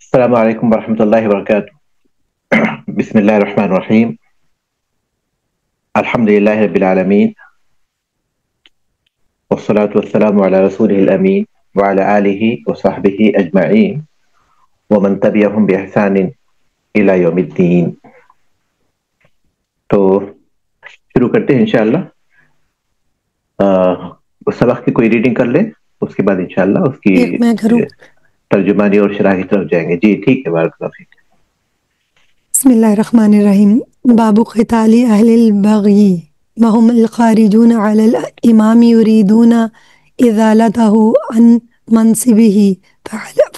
السلام علیکم ورحمۃ اللہ وبرکاتہ۔ بسم اللہ الرحمن الرحیم۔ الحمد للہ رب العالمین، والصلاة والسلام علی رسولہ الامین وعلی آلہ وصحبہ اجمعین ومن تبعہم بإحسان الی یوم الدین۔ تو شروع کرتے ہیں انشاءاللہ۔ اس سبق کی کوئی ریڈنگ کر لیں، اس کے بعد انشاءاللہ اس کی میں کروں؟ ترجمانی اور شرح کی طرف جائیں گے۔ جی ٹھیک ہے، بارک اللہ فیک۔ بسم اللہ الرحمن الرحیم۔ باب قتال اہل البغی وهم الخارجون على الامام يريدون ازالته عن منصبه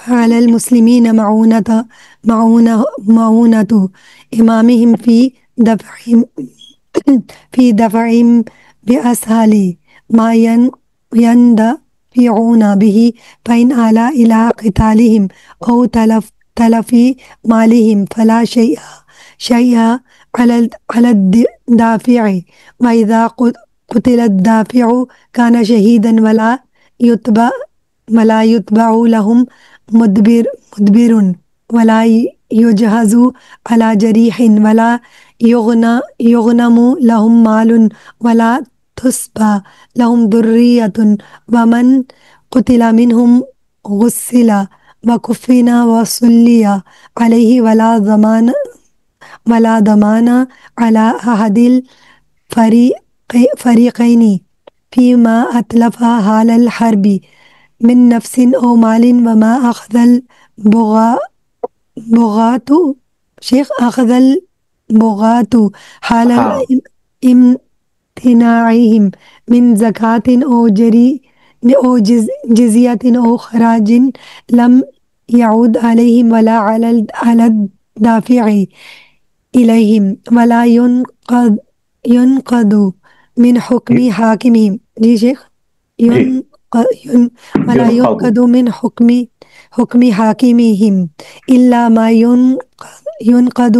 فعلى المسلمين معونة امامهم في دفعهم بأسهل ما يندفعون به، فإن آل إلى قتالهم أو تلفي مالهم فلا شيء على الدافع، وإذا قتل الدافع كان شهيدا ولا يتبع لهم مدبر ولا يجهز على جريح ولا يغنم لهم مال ولا تصبى لهم ذرية، ومن قتل منهم غسل وكفن وصلي عليه ولا ضمان على أحد الفريقين فيما أتلف حال الحرب من نفس أو مال، وما أخذ البغاة حال امتناعهم من زكاة أو جزية أو خراج لم يعود عليهم ولا على الدافع إليهم، ولا ينقض من حكم حاكمهم. جی شیخ، ولا ينقض من حكم حاكمهم إلا ما ينقض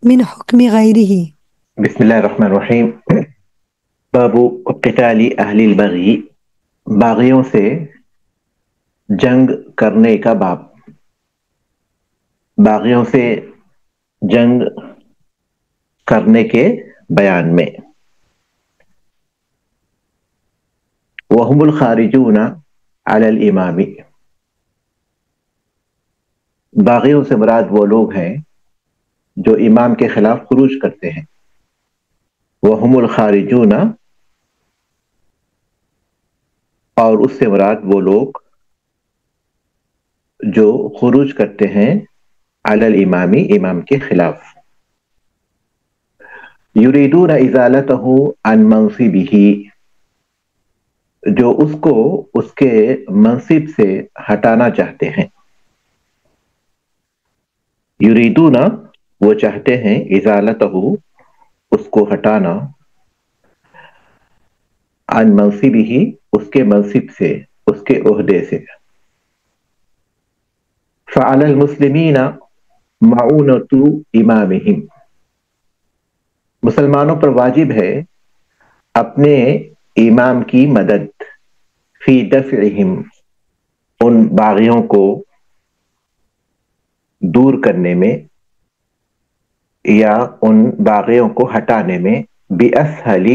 من حكم غيره. بسم اللہ الرحمن الرحیم۔ باب قتال اہل البغی، باغیوں سے جنگ کرنے کا باب۔ باغیوں سے جنگ کرنے کے بیان میں۔ وهم الخارجون علی الامام، باغیوں سے مراد وہ لوگ ہیں جو امام کے خلاف خروج کرتے ہیں۔ وهم الخارجون، اور اس سے مراد وہ لوگ جو خروج کرتے ہیں علی الامام، امام کے خلاف۔ یریدون ازالتہ عن منصبہ، جو اس کو اس کے منصب سے ہٹانا چاہتے ہیں۔ یریدون، وہ چاہتے ہیں، ازالتہ، اس کو ہٹانا، عن منصبہ، اس کے منصب سے، اس کے عہدے سے۔ فعلی المسلمین معونۃ امامہم، مسلمانوں پر واجب ہے اپنے امام کی مدد، فی دفعہم، ان باغیوں کو دور کرنے میں یا ان باغیوں کو ہٹانے میں، بأسہل،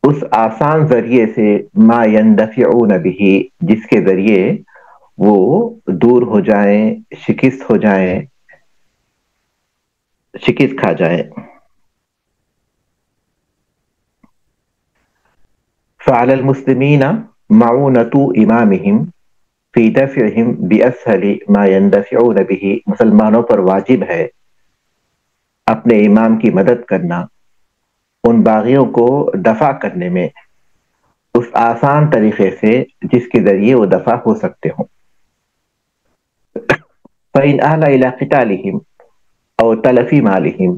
اس آسان ذریعے سے، ما یندفعون بہ، جس کے ذریعے وہ دور ہو جائیں، شکست ہو جائیں، شکست کھا جائیں۔ فعلی المسلمین معونۃ امامہم فی دفعہم بأسہل ما یندفعون بہ، مسلمانوں پر واجب ہے اپنے امام کی مدد کرنا ان باغیوں کو دفع کرنے میں اس آسان طریقے سے جس کے ذریعے وہ دفع ہو سکتے ہوں۔ فإن آل إلی قتالہم او تلفی مالہم،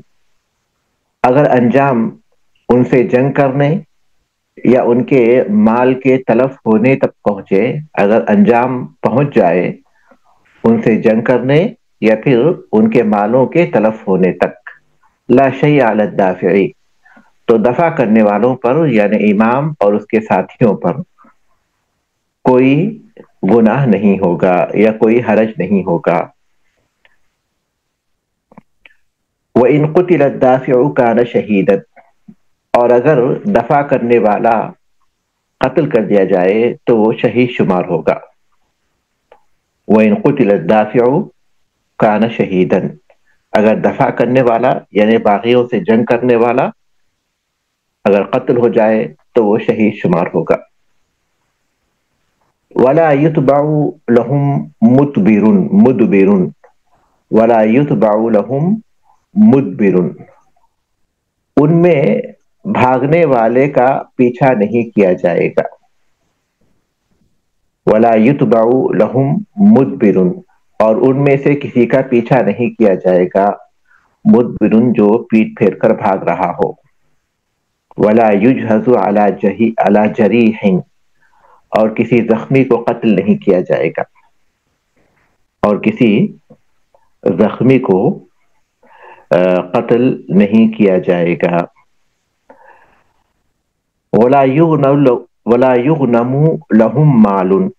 اگر انجام ان سے جنگ کرنے یا ان کے مال کے تلف ہونے تک پہنچے، اگر انجام پہنچ جائے ان سے جنگ کرنے یا پھر ان کے مالوں کے تلف ہونے تک، لا شیء علی الدافع، تو دفع کرنے والوں پر یعنی امام اور اس کے ساتھیوں پر کوئی گناہ نہیں ہوگا یا کوئی حرج نہیں ہوگا۔ وَإِن قُتِلَ الدَّافِعُ كَانَ شَهِيدًا، اور اگر دفع کرنے والا قتل کر دیا جائے تو وہ شہید شمار ہوگا. وَإِن قُتِلَ الدَّافِعُ كَانَ شَهِيدًا، اگر دفع کرنے والا یعنی باغیوں سے جنگ کرنے والا اگر قتل ہو جائے تو وہ شہید شمار ہوگا. وَلَا يُتْبَعُ لَهُم مُدْبِرٌ وَلَا يُتْبَعُ لَهُم مُدْبِرٌ، ان میں بھاگنے والے کا پیچھا نہیں کیا جائے گا. وَلَا يُتْبَعُ لَهُم مُدْبِرٌ، اور ان میں سے کسی کا پیچھا نہیں کیا جائے گا. مدبر جو پیٹ پھیر کر بھاگ رہا ہو. وَلَا يُجْهَزُ عَلَى جَرِيحٍ، اور کسی زخمی کو قتل نہیں کیا جائے گا، اور کسی زخمی کو قتل نہیں کیا جائے گا. وَلَا يُغْنَمُ لَهُم مَالٌ،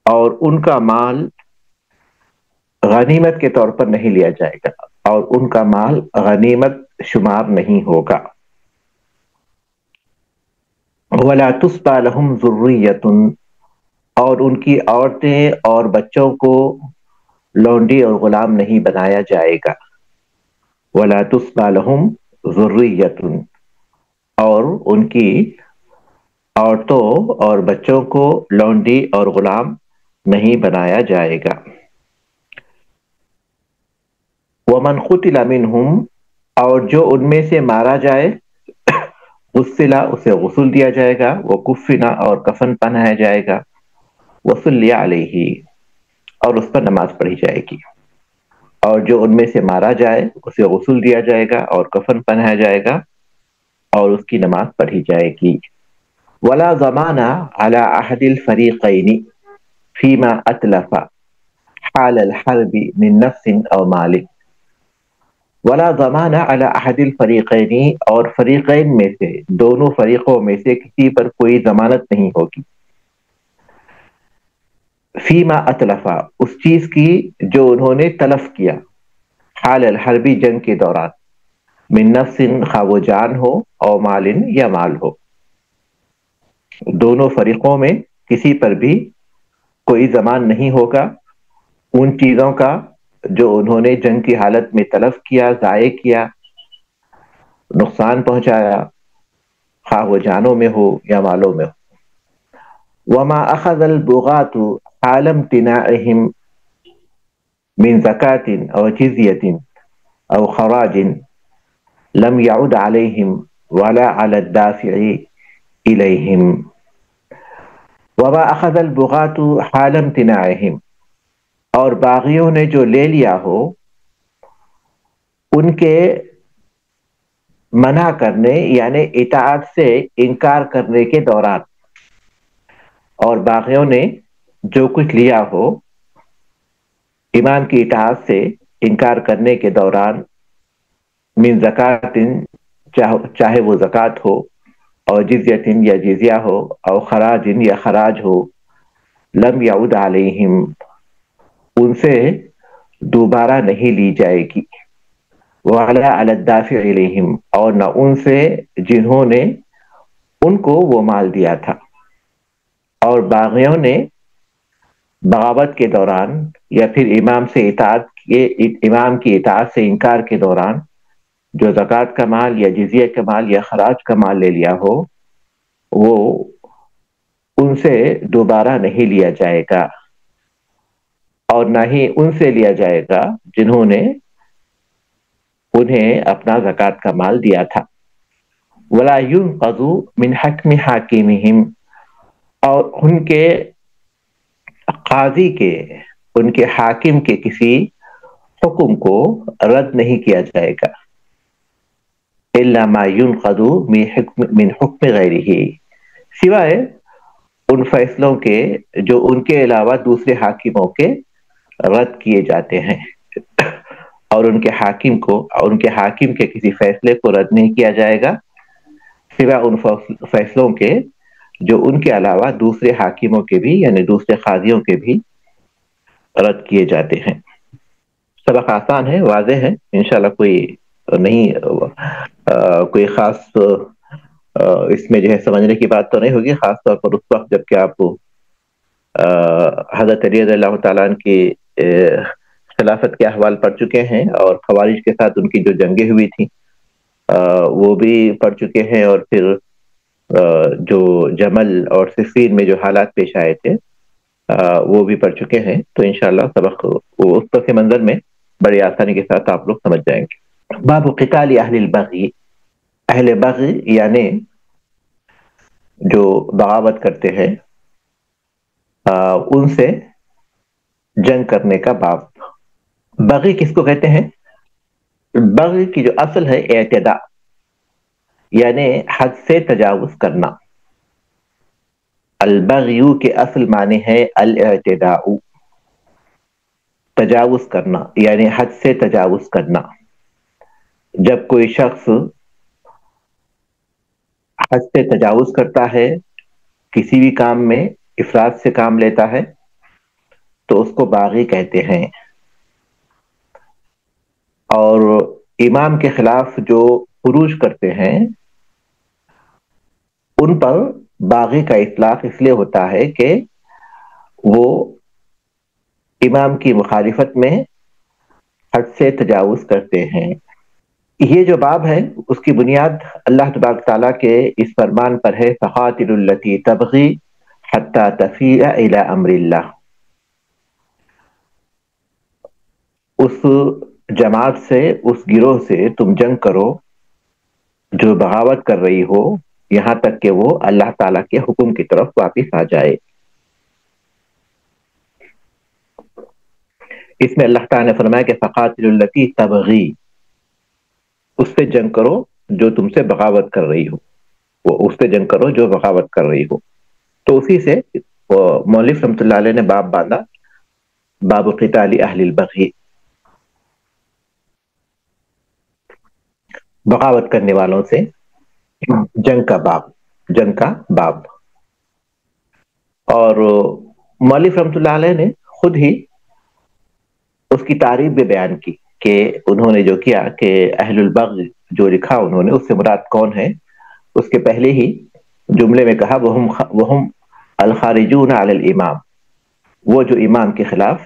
اور ان کا مال غنیمت کے طور پر نہیں لیا جائے گا، اور ان کا مال غنیمت شمار نہیں ہوگا. وَلَا تُسْبَى لَهُمْ ذُرِّيَّةٌ، اور ان کی عورتیں اور بچوں کو لونڈی اور غلام نہیں بنایا جائے گا. وَلَا تُسْبَى لَهُمْ ذُرِّيَّةٌ، اور ان کی عورتوں اور بچوں کو لونڈی اور غلام نہیں بنایا جائے گا. وَمَنْ قُتِلَ مِنْهُمْ، اور جو ان میں سے مارا جائے غسلا، اسے غسل دیا جائے گا. وَكُفِّنَ، اور کفن پہنایا جائے گا. وَصُلِّ عَلَيْهِ، اور اس پر نماز پڑھی جائے گی. اور جو ان میں سے مارا جائے اسے غسل دیا جائے گا اور کفن پہنایا جائے گا اور اس کی نماز پڑھی جائے گی. وَلَا ضَمَانَ عَلَى أَحَدِ الْفَرِيقَيْنِ فِيمَا أَتْلَفَ حَالَ الْحَرْبِ مِنْ نَفْسٍ أَوْ مَالٍ. وَلَا ضَمَانَ عَلَى أَحَدِ الْفَرِيقَيْنِ، اور فریقین میں سے دونوں فریقوں میں سے کسی پر کوئی ضمانت نہیں ہوگی. فیما اتلفا، اس چیز کی جو انہوں نے تلف کیا. حال الحربی، جنگ کے دوران. من نفس، خواہ وہ جان ہو، او مال یا مال ہو. دونوں فریقوں میں کسی پر بھی کوئی ضمان نہیں ہوگا ان چیزوں کا جو انہوں نے جنگ کی حالت میں تلف کیا، ضائع کیا، نقصان پہنچایا، خواہ وہ جانوں میں ہو یا مالوں میں ہو. وما اخذ البغاة حال امتناعهم من زکاة او جزیة او خراج لم يعد عليهم ولا على الدافع إليهم. وما اخذ البغاة حال امتناعهم، اور باغیوں نے جو لے لیا ہو ان کے منع کرنے یعنی اطاعت سے انکار کرنے کے دوران، اور باغیوں نے جو کچھ لیا ہو امام کی اطاعت سے انکار کرنے کے دوران، من زکات، چاہے وہ زکوٰۃ ہو، اور جزیۃ یا جزیہ ہو، اور خراج یا خراج ہو، لم یعود علیہم، ان سے دوبارہ نہیں لی جائے گی. وعلی علی الدافع الیہم، اور نہ ان سے جنہوں نے ان کو وہ مال دیا تھا. اور باغیوں نے بغاوت کے دوران یا پھر امام کی اطاعت سے انکار کے دوران جو زکوٰۃ کا مال یا جزیہ کا مال یا خراج کا مال لے لیا ہو وہ ان سے دوبارہ نہیں لیا جائے گا، اور نہ ہی ان سے لیا جائے گا جنہوں نے انہیں اپنا زکوٰۃ کا مال دیا تھا. ولا ينقض من حکم حاکمہم، اور ان کے قاضی کے، ان کے حاکم کے کسی حکم کو رد نہیں کیا جائے گا. الا ما ينقض من حکم غیرہ، سوائے ان فیصلوں کے جو ان کے علاوہ دوسرے حاکموں کے رد کیے جاتے ہیں، اور ان کے حاکم کے کسی فیصلے کو رد نہیں کیا جائے گا سوائے ان فیصلوں کے جو ان کے علاوہ دوسرے حاکموں کے بھی یعنی دوسرے قاضیوں کے بھی رد کیے جاتے ہیں. سبق آسان ہے، واضح ہے انشاءاللہ، کوئی نہیں کوئی خاص اس میں جو ہے سمجھنے کی بات تو نہیں ہوگی، خاص طور پر اس وقت جب کہ آپ حضرت علی رضی اللہ تعالیٰ عنہ کی خلافت کے احوال پڑھ چکے ہیں، اور خوارج کے ساتھ ان کی جو جنگیں ہوئی تھیں وہ بھی پڑھ چکے ہیں، اور پھر جو جمل اور صفین میں جو حالات پیش آئے تھے وہ بھی پڑھ چکے ہیں، تو انشاءاللہ سبق وہ اس پس منظر میں بڑی آسانی کے ساتھ آپ لوگ سمجھ جائیں گے۔ باب قتال اہل البغی، اہل بغی یعنی جو بغاوت کرتے ہیں ان سے جنگ کرنے کا باب۔ بغی کس کو کہتے ہیں؟ بغی کی جو اصل ہے اعتداء، یعنی حد سے تجاوز کرنا۔ البغیو کے اصل معنی ہے الاعتداء، تجاوز کرنا، یعنی حد سے تجاوز کرنا۔ جب کوئی شخص حد سے تجاوز کرتا ہے، کسی بھی کام میں افراط سے کام لیتا ہے، تو اس کو باغی کہتے ہیں۔ اور امام کے خلاف جو خروج کرتے ہیں ان پر باغی کا اطلاق اس لیے ہوتا ہے کہ وہ امام کی مخالفت میں حد سے تجاوز کرتے ہیں۔ یہ جو باب ہے اس کی بنیاد اللہ تبارک تعالیٰ کے اس فرمان پر ہے فَقَاتِلُوا الَّتِي تَبْغِي حَتَّى تَفِيءَ إِلَىٰ أَمْرِ اللَّهِ۔ اس جماعت سے، اس گروہ سے تم جنگ کرو جو بغاوت کر رہی ہو، یہاں تک کہ وہ اللہ تعالیٰ کے حکم کی طرف واپس آ جائے۔ اس میں اللہ تعالیٰ نے فرمایا کہ فَقَاتِلُوا الَّتِي تَبْغِي، اس سے جنگ کرو جو تم سے بغاوت کر رہی ہو، وہ اس سے جنگ کرو جو بغاوت کر رہی ہو۔ تو اسی سے مؤلف رحمۃ اللہ علیہ نے باب باندھا، باب قتال اہل البغی، بغاوت کرنے والوں سے جنگ کا باب، جنگ کا باب۔ اور مؤلف رحمۃ اللہ علیہ نے خود ہی اس کی تعریف بھی بیان کی کہ انہوں نے جو کیا کہ اہل البغی جو لکھا انہوں نے، اس سے مراد کون ہے؟ اس کے پہلے ہی جملے میں کہا وہم الخارجون علی الامام، وہ جو امام کے خلاف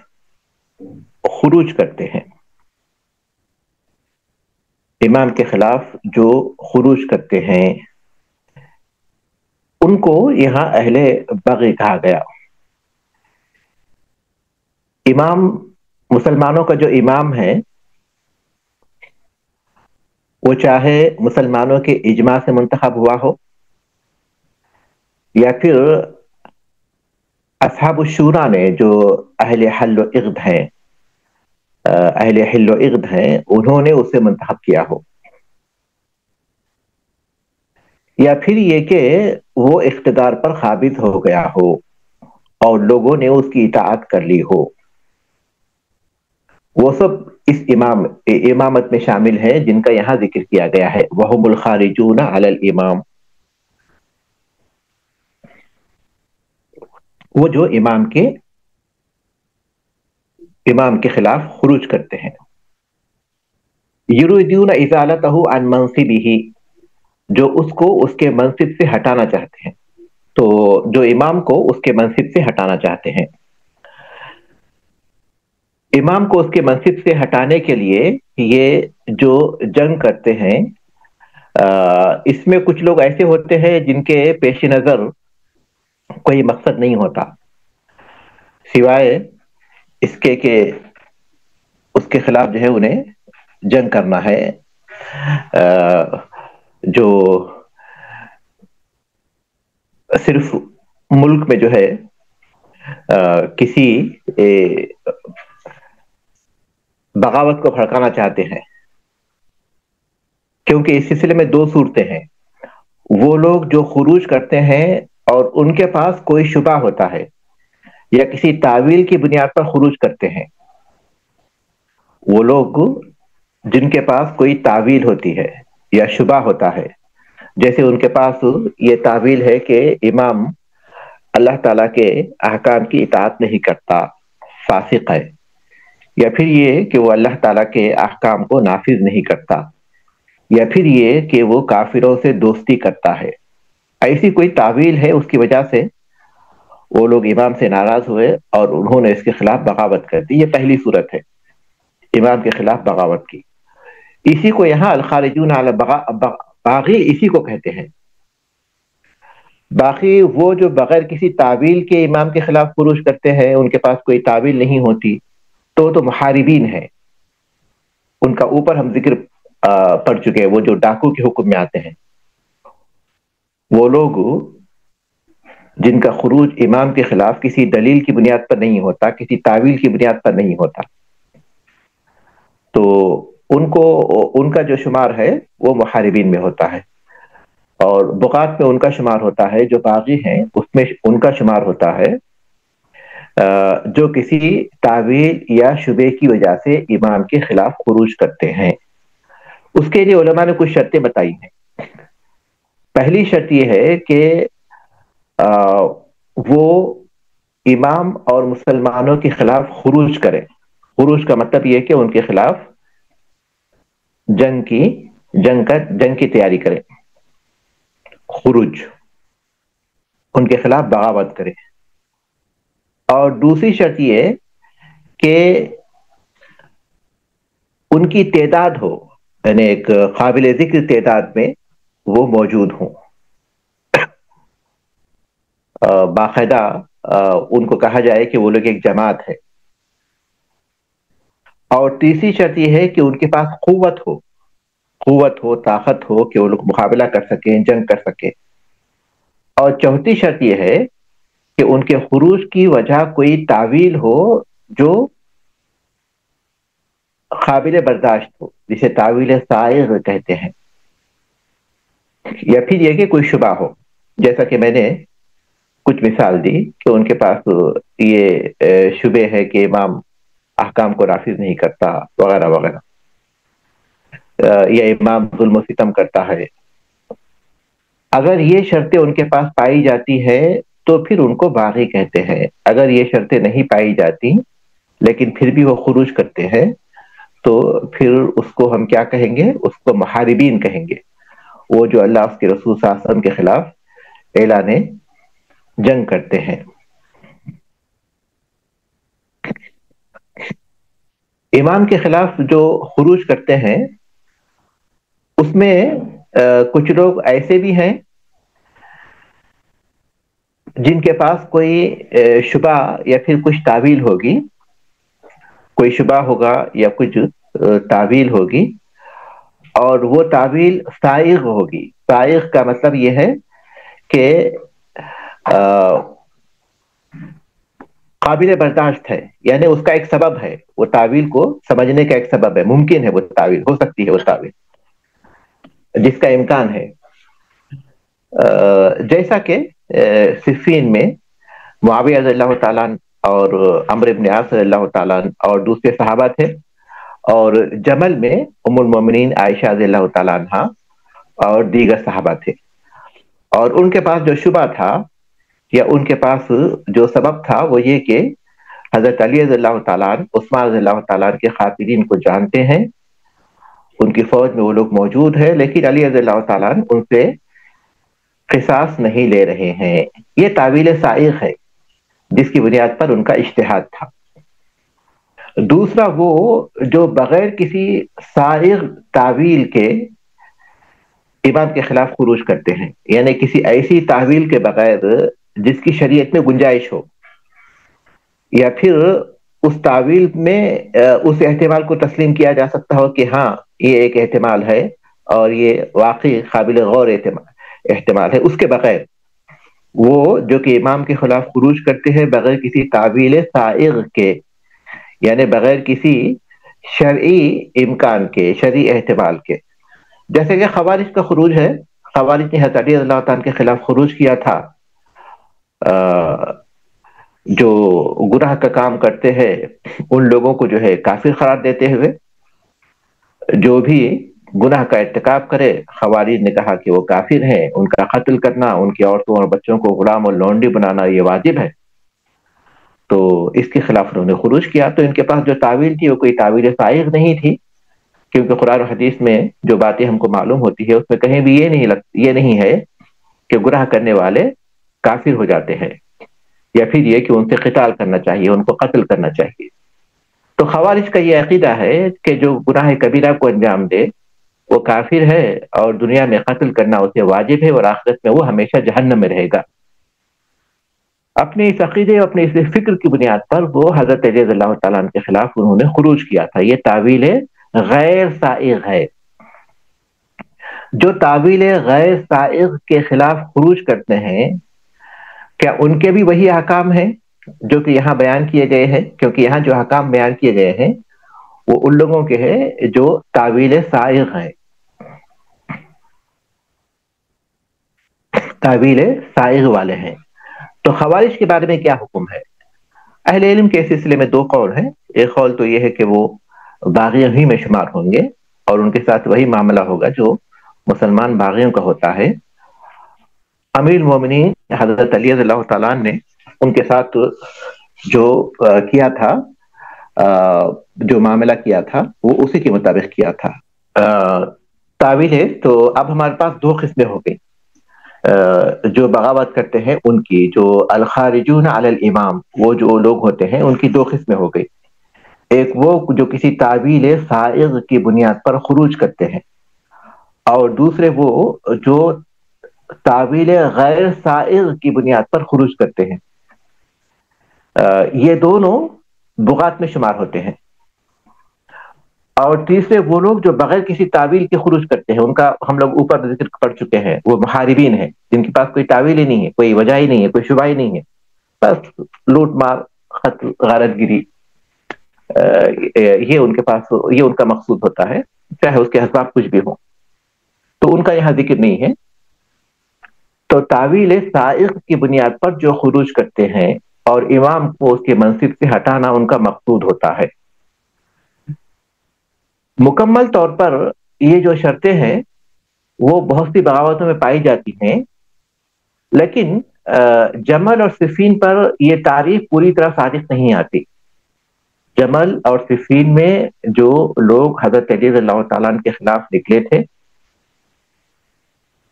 خروج کرتے ہیں، امام کے خلاف جو خروج کرتے ہیں ان کو یہاں اہل بغی کہا گیا۔ امام، مسلمانوں کا جو امام ہے وہ چاہے مسلمانوں کے اجماع سے منتخب ہوا ہو یا پھر اصحاب الشورا نے جو اہل حل و عقد ہیں، اہل حل و عقد ہیں، انہوں نے اسے منتخب کیا ہو، یا پھر یہ کہ وہ اقتدار پر قابض ہو گیا ہو اور لوگوں نے اس کی اطاعت کر لی ہو، وہ سب اس امامت میں شامل ہیں جن کا یہاں ذکر کیا گیا ہے وَهُمُ الْخَارِجُونَ عَلَى الْإِمَامِ، وہ جو امام کے خلاف خروج کرتے ہیں۔ یریدون ازالتہ عن منصبہ، جو اس کو اس کے منصب سے ہٹانا چاہتے ہیں، تو جو امام کو اس کے منصب سے ہٹانا چاہتے ہیں، امام کو اس کے منصب سے ہٹانے کے لیے یہ جو جنگ کرتے ہیں، اس میں کچھ لوگ ایسے ہوتے ہیں جن کے پیش نظر کوئی مقصد نہیں ہوتا سوائے اس کے کہ اس کے خلاف جو ہے انہیں جنگ کرنا ہے، جو صرف ملک میں جو ہے کسی بغاوت کو بھڑکانا چاہتے ہیں، کیونکہ اس سلسلے میں دو صورتیں ہیں۔ وہ لوگ جو خروج کرتے ہیں اور ان کے پاس کوئی شبہ ہوتا ہے یا کسی تعویل کی بنیاد پر خروج کرتے ہیں، وہ لوگ جن کے پاس کوئی تعویل ہوتی ہے یا شبہ ہوتا ہے، جیسے ان کے پاس یہ تعویل ہے کہ امام اللہ تعالیٰ کے احکام کی اطاعت نہیں کرتا، فاسق ہے، یا پھر یہ کہ وہ اللہ تعالیٰ کے احکام کو نافذ نہیں کرتا، یا پھر یہ کہ وہ کافروں سے دوستی کرتا ہے. ایسی کوئی تعویل ہے، اس کی وجہ سے وہ لوگ امام سے ناراض ہوئے اور انہوں نے اس کے خلاف بغاوت کر دی. یہ پہلی صورت ہے، امام کے خلاف بغاوت کی. اسی کو یہاں الخارجون علی باغی اسی کو کہتے ہیں. باقی وہ جو بغیر کسی تعویل کے امام کے خلاف خروج کرتے ہیں، ان کے پاس کوئی تعویل نہیں ہوتی، تو محاربین ہیں. ان کا اوپر ہم ذکر پڑھ چکے ہیں، وہ جو ڈاکو کے حکم میں آتے ہیں، وہ لوگ جن کا خروج امام کے خلاف کسی دلیل کی بنیاد پر نہیں ہوتا، کسی تعویل کی بنیاد پر نہیں ہوتا، تو ان کا جو شمار ہے وہ محاربین میں ہوتا ہے. اور بغات میں ان کا شمار ہوتا ہے، جو باغی ہیں اس میں ان کا شمار ہوتا ہے جو کسی تعویل یا شبے کی وجہ سے امام کے خلاف خروج کرتے ہیں. اس کے لیے علماء نے کچھ شرطیں بتائی ہیں. پہلی شرط یہ ہے کہ وہ امام اور مسلمانوں کے خلاف خروج کریں. خروج کا مطلب یہ کہ ان کے خلاف جنگ کی تیاری کریں، خروج، ان کے خلاف بغاوت کریں. اور دوسری شرط یہ کہ ان کی تعداد ہو، یعنی ایک قابل ذکر تعداد میں وہ موجود ہوں. باقاعدہ ان کو کہا جائے کہ وہ لوگ ایک جماعت ہے. اور تیسری شرط یہ ہے کہ ان کے پاس قوت ہو، طاقت ہو کہ وہ لوگ مقابلہ کر سکیں، جنگ کر سکیں. اور چوتھی شرط یہ ہے کہ ان کے خروج کی وجہ کوئی تعویل ہو جو قابل برداشت ہو، جسے تعویل سائغ کہتے ہیں. یا پھر یہ کہ کوئی شبہ ہو، جیسا کہ میں نے کچھ مثال دی کہ ان کے پاس یہ شبے ہے کہ امام احکام کو نافذ نہیں کرتا وغیرہ وغیرہ، یا امام ظلم و ستم کرتا ہے. اگر یہ شرطیں ان کے پاس پائی جاتی ہے تو پھر ان کو باغی کہتے ہیں. اگر یہ شرطیں نہیں پائی جاتی لیکن پھر بھی وہ خروج کرتے ہیں تو پھر اس کو ہم کیا کہیں گے؟ اس کو محاربین کہیں گے، وہ جو اللہ اس کے رسول صلی اللہ علیہ وسلم کے خلاف اعلان جنگ کرتے ہیں. امام کے خلاف جو خروج کرتے ہیں اس میں کچھ لوگ ایسے بھی ہیں جن کے پاس کوئی شبہ یا پھر کچھ تعویل ہوگی، کوئی شبہ ہوگا یا کچھ تعویل ہوگی، اور وہ تعویل سائغ ہوگی. سائغ کا مطلب یہ ہے کہ قابل برداشت ہے، یعنی اس کا ایک سبب ہے، وہ تعویل کو سمجھنے کا ایک سبب ہے، ممکن ہے وہ تعویل ہو سکتی ہے، وہ تعویل جس کا امکان ہے. جیسا کہ صفین میں معاویہ رضی اللہ تعالیٰ اور عمرو بن عاص رضی اللہ تعالیٰ اور دوسرے صحابہ تھے، اور جمل میں ام المومنین عائشہ رضی اللہ تعالیٰ عنہا اور دیگر صحابہ تھے. اور ان کے پاس جو شبہ تھا یا ان کے پاس جو سبب تھا وہ یہ کہ حضرت علی رضی اللہ تعالیٰ عنہ، عثمان رضی اللہ تعالیٰ عنہ کے قاتلین کو جانتے ہیں، ان کی فوج میں وہ لوگ موجود ہیں، لیکن علی رضی اللہ تعالیٰ عنہ ان سے قصاص نہیں لے رہے ہیں. یہ تعویل سائغ ہے جس کی بنیاد پر ان کا اجتہاد تھا. دوسرا وہ جو بغیر کسی سائغ تعویل کے امام کے خلاف خروج کرتے ہیں، یعنی کسی ایسی تعویل کے بغیر جس کی شریعت میں گنجائش ہو، یا پھر اس تعویل میں اس احتمال کو تسلیم کیا جا سکتا ہو کہ ہاں یہ ایک احتمال ہے اور یہ واقعی قابل غور احتمال ہے. اس کے بغیر وہ جو کہ امام کے خلاف خروج کرتے ہیں بغیر کسی تعویل سائغ کے، یعنی بغیر کسی شرعی امکان کے، شرعی احتمال کے. جیسے کہ خوارج کا خروج ہے، خوارج نے حضرت علی رضی اللہ تعالیٰ کے خلاف خروج کیا تھا، جو گناہ کا کام کرتے ہیں ان لوگوں کو جو ہے کافر قرار دیتے ہوئے، جو بھی گناہ کا ارتکاب کرے خوارج نے کہا کہ وہ کافر ہیں، ان کا قتل کرنا، ان کی عورتوں اور بچوں کو غلام اور لونڈی بنانا یہ واجب ہے. تو اس کے خلاف انہوں نے خروج کیا. تو ان کے پاس جو تعویل تھی وہ کوئی تعویل سائغ نہیں تھی، کیونکہ قرآن و حدیث میں جو باتیں ہم کو معلوم ہوتی ہے اس میں کہیں بھی یہ نہیں ہے کہ گناہ کرنے والے کافر ہو جاتے ہیں، یا پھر یہ کہ ان سے قتال کرنا چاہیے، ان کو قتل کرنا چاہیے. تو خوارج کا یہ عقیدہ ہے کہ جو گناہ کبیرہ کو انجام دے وہ کافر ہے، اور دنیا میں قتل کرنا اسے واجب ہے، اور آخرت میں وہ ہمیشہ جہنم میں رہے گا. اپنے اس عقیدے اور اپنے اس فکر کی بنیاد پر وہ حضرت علی رضی اللہ تعالیٰ عنہ کے خلاف انہوں نے خروج کیا تھا. یہ تعویل غیر سائغ ہے. جو تعویل غیر سائغ کے خلاف خروج کرتے ہیں، کیا ان کے بھی وہی احکام ہیں جو کہ یہاں بیان کیے گئے ہیں؟ کیونکہ یہاں جو احکام بیان کیے گئے ہیں وہ ان لوگوں کے ہیں جو تعویل سائغ ہیں، تعویل سائغ والے ہیں. تو خوارج کے بارے میں کیا حکم ہے؟ اہل علم کے سلسلے میں دو قول ہیں. ایک قول تو یہ ہے کہ وہ باغیوں ہی میں شمار ہوں گے، اور ان کے ساتھ وہی معاملہ ہوگا جو مسلمان باغیوں کا ہوتا ہے. امیر المومنین حضرت علی رضی اللہ تعالیٰ نے ان کے ساتھ جو کیا تھا، جو معاملہ کیا تھا وہ اسی کے مطابق کیا تھا. تعویل ہے تو اب ہمارے پاس دو قسمیں ہو گئی جو بغاوت کرتے ہیں ان کی. جو الخارجون علی الامام، وہ جو لوگ ہوتے ہیں ان کی دو قسمیں ہو گئی. ایک وہ جو کسی تعویل سائغ کی بنیاد پر خروج کرتے ہیں، اور دوسرے وہ جو تعویل غیر سائغ کی بنیاد پر خروج کرتے ہیں. یہ دونوں بغات میں شمار ہوتے ہیں. اور تیسرے وہ لوگ جو بغیر کسی تعویل کے خروج کرتے ہیں، ان کا ہم لوگ اوپر ذکر پڑ چکے ہیں، وہ محاربین ہیں جن کے پاس کوئی تعویل ہی نہیں ہے، کوئی وجہ ہی نہیں ہے، کوئی شبہ ہی نہیں ہے، بس لوٹ مار قتل غارت گیری، یہ ان کے پاس، یہ ان کا مقصود ہوتا ہے، چاہے اس کے اسباب کچھ بھی ہوں. تو ان کا یہاں ذکر نہیں ہے. تو تعویل سائغ کی بنیاد پر جو خروج کرتے ہیں اور امام کو اس کے منصب سے ہٹانا ان کا مقصود ہوتا ہے. مکمل طور پر یہ جو شرطیں ہیں وہ بہت سی بغاوتوں میں پائی جاتی ہیں، لیکن جمل اور صفین پر یہ تعریف پوری طرح صادق نہیں آتی. جمل اور صفین میں جو لوگ حضرت علی رضی اللہ تعالیٰ عنہ کے خلاف نکلے تھے،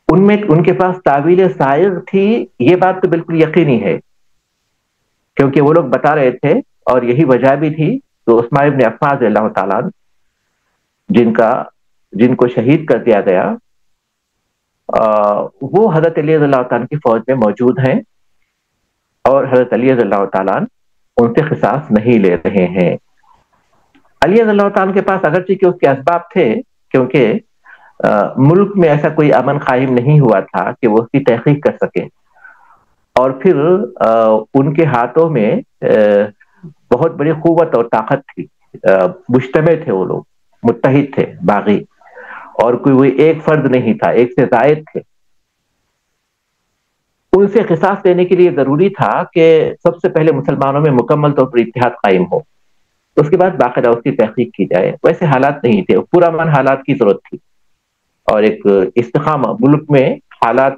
ان میں ان کے پاس تعویل سائغ تھی، یہ بات تو بالکل یقینی ہے، کیونکہ وہ لوگ بتا رہے تھے، اور یہی وجہ بھی تھی. تو عثمان بن عفان رضی اللہ تعالیٰ عنہ جن کو شہید کر دیا گیا، وہ حضرت علی رضی اللہ تعالیٰ کی فوج میں موجود ہیں، اور حضرت علی رضی اللہ تعالیٰ ان سے قصاص نہیں لے رہے ہیں. علی رضی اللہ تعالیٰ کے پاس اگرچہ کہ اس کے اسباب تھے، کیونکہ ملک میں ایسا کوئی امن قائم نہیں ہوا تھا کہ وہ اس کی تحقیق کر سکے، اور پھر ان کے ہاتھوں میں بہت بڑی قوت اور طاقت تھی، مجتمع تھے، وہ لوگ متحد تھے باغی، اور کوئی وہ ایک فرد نہیں تھا، ایک سے زائد تھے. ان سے قصاص لینے کے لیے ضروری تھا کہ سب سے پہلے مسلمانوں میں مکمل طور پر اتحاد قائم ہو، اس کے بعد باقاعدہ اس کی تحقیق کی جائے. ویسے حالات نہیں تھے، پورا من حالات کی ضرورت تھی، اور ایک استحکام ملک میں حالات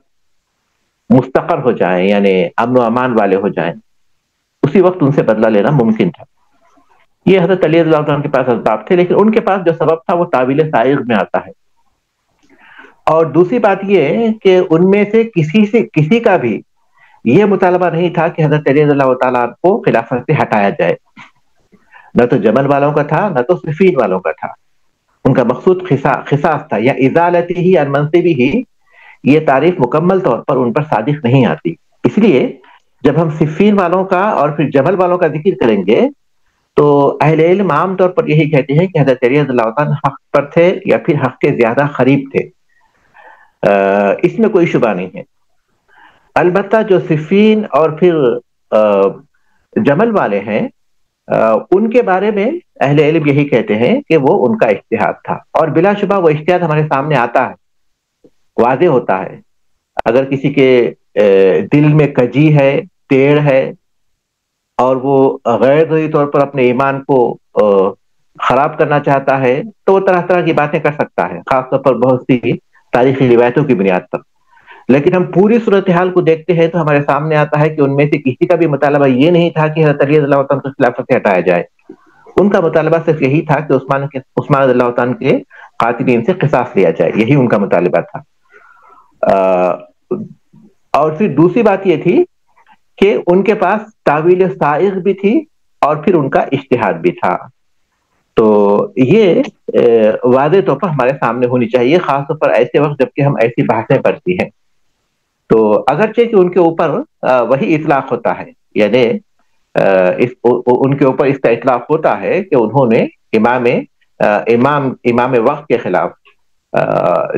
مستقر ہو جائیں، یعنی امن و امان والے ہو جائیں، اسی وقت ان سے بدلہ لینا ممکن تھا. یہ حضرت علی رضی اللہ عنہ کے پاس اسباب تھے، لیکن ان کے پاس جو سبب تھا وہ تعویل سائغ میں آتا ہے. اور دوسری بات یہ کہ ان میں سے کسی کا بھی یہ مطالبہ نہیں تھا کہ حضرت علی رضی اللہ تعالیٰ عنہ کو خلافت سے ہٹایا جائے. نہ تو جمل والوں کا تھا، نہ تو صفین والوں کا تھا. ان کا مقصود قصاص تھا، یا ازالتی ہی عن منصبی ہی. یہ تعریف مکمل طور پر ان پر صادق نہیں آتی. اس لیے جب ہم صفین والوں کا اور پھر جمل والوں کا ذکر کریں گے تو اہل علم عام طور پر یہی کہتے ہیں کہ حضرت علی رضی اللہ عنہ حق پر تھے، یا پھر حق کے زیادہ قریب تھے. اس میں کوئی شبہ نہیں ہے. البتہ جو صفین اور پھر جمل والے ہیں، ان کے بارے میں اہل علم یہی کہتے ہیں کہ وہ ان کا اجتہاد تھا، اور بلا شبہ وہ اجتہاد ہمارے سامنے آتا ہے، واضح ہوتا ہے. اگر کسی کے دل میں کجی ہے، ٹیڑھ ہے، اور وہ غیر ضروری طور پر اپنے ایمان کو خراب کرنا چاہتا ہے، تو وہ طرح طرح کی باتیں کر سکتا ہے، خاص طور پر بہت سی تاریخی روایتوں کی بنیاد پر. لیکن ہم پوری صورتحال کو دیکھتے ہیں تو ہمارے سامنے آتا ہے کہ ان میں سے کسی کا بھی مطالبہ یہ نہیں تھا کہ حضرت علی رضی اللہ عنہ کو خلافت سے ہٹایا جائے. ان کا مطالبہ صرف یہی تھا کہ عثمان رضی اللہ عنہ کے قاتلین سے قصاص لیا جائے. یہی ان کا مطالبہ تھا. اور پھر دوسری بات یہ تھی کہ ان کے پاس تعویل سائغ بھی تھی اور پھر ان کا اجتہاد بھی تھا. تو یہ واضح طور پر ہمارے سامنے ہونی چاہیے، خاص طور پر ایسے وقت جبکہ ہم ایسی بحثیں پڑھتی ہیں. تو اگرچہ کہ ان کے اوپر وہی اطلاق ہوتا ہے، یعنی ان کے اوپر اس کا اطلاق ہوتا ہے کہ انہوں نے امام وقت کے خلاف،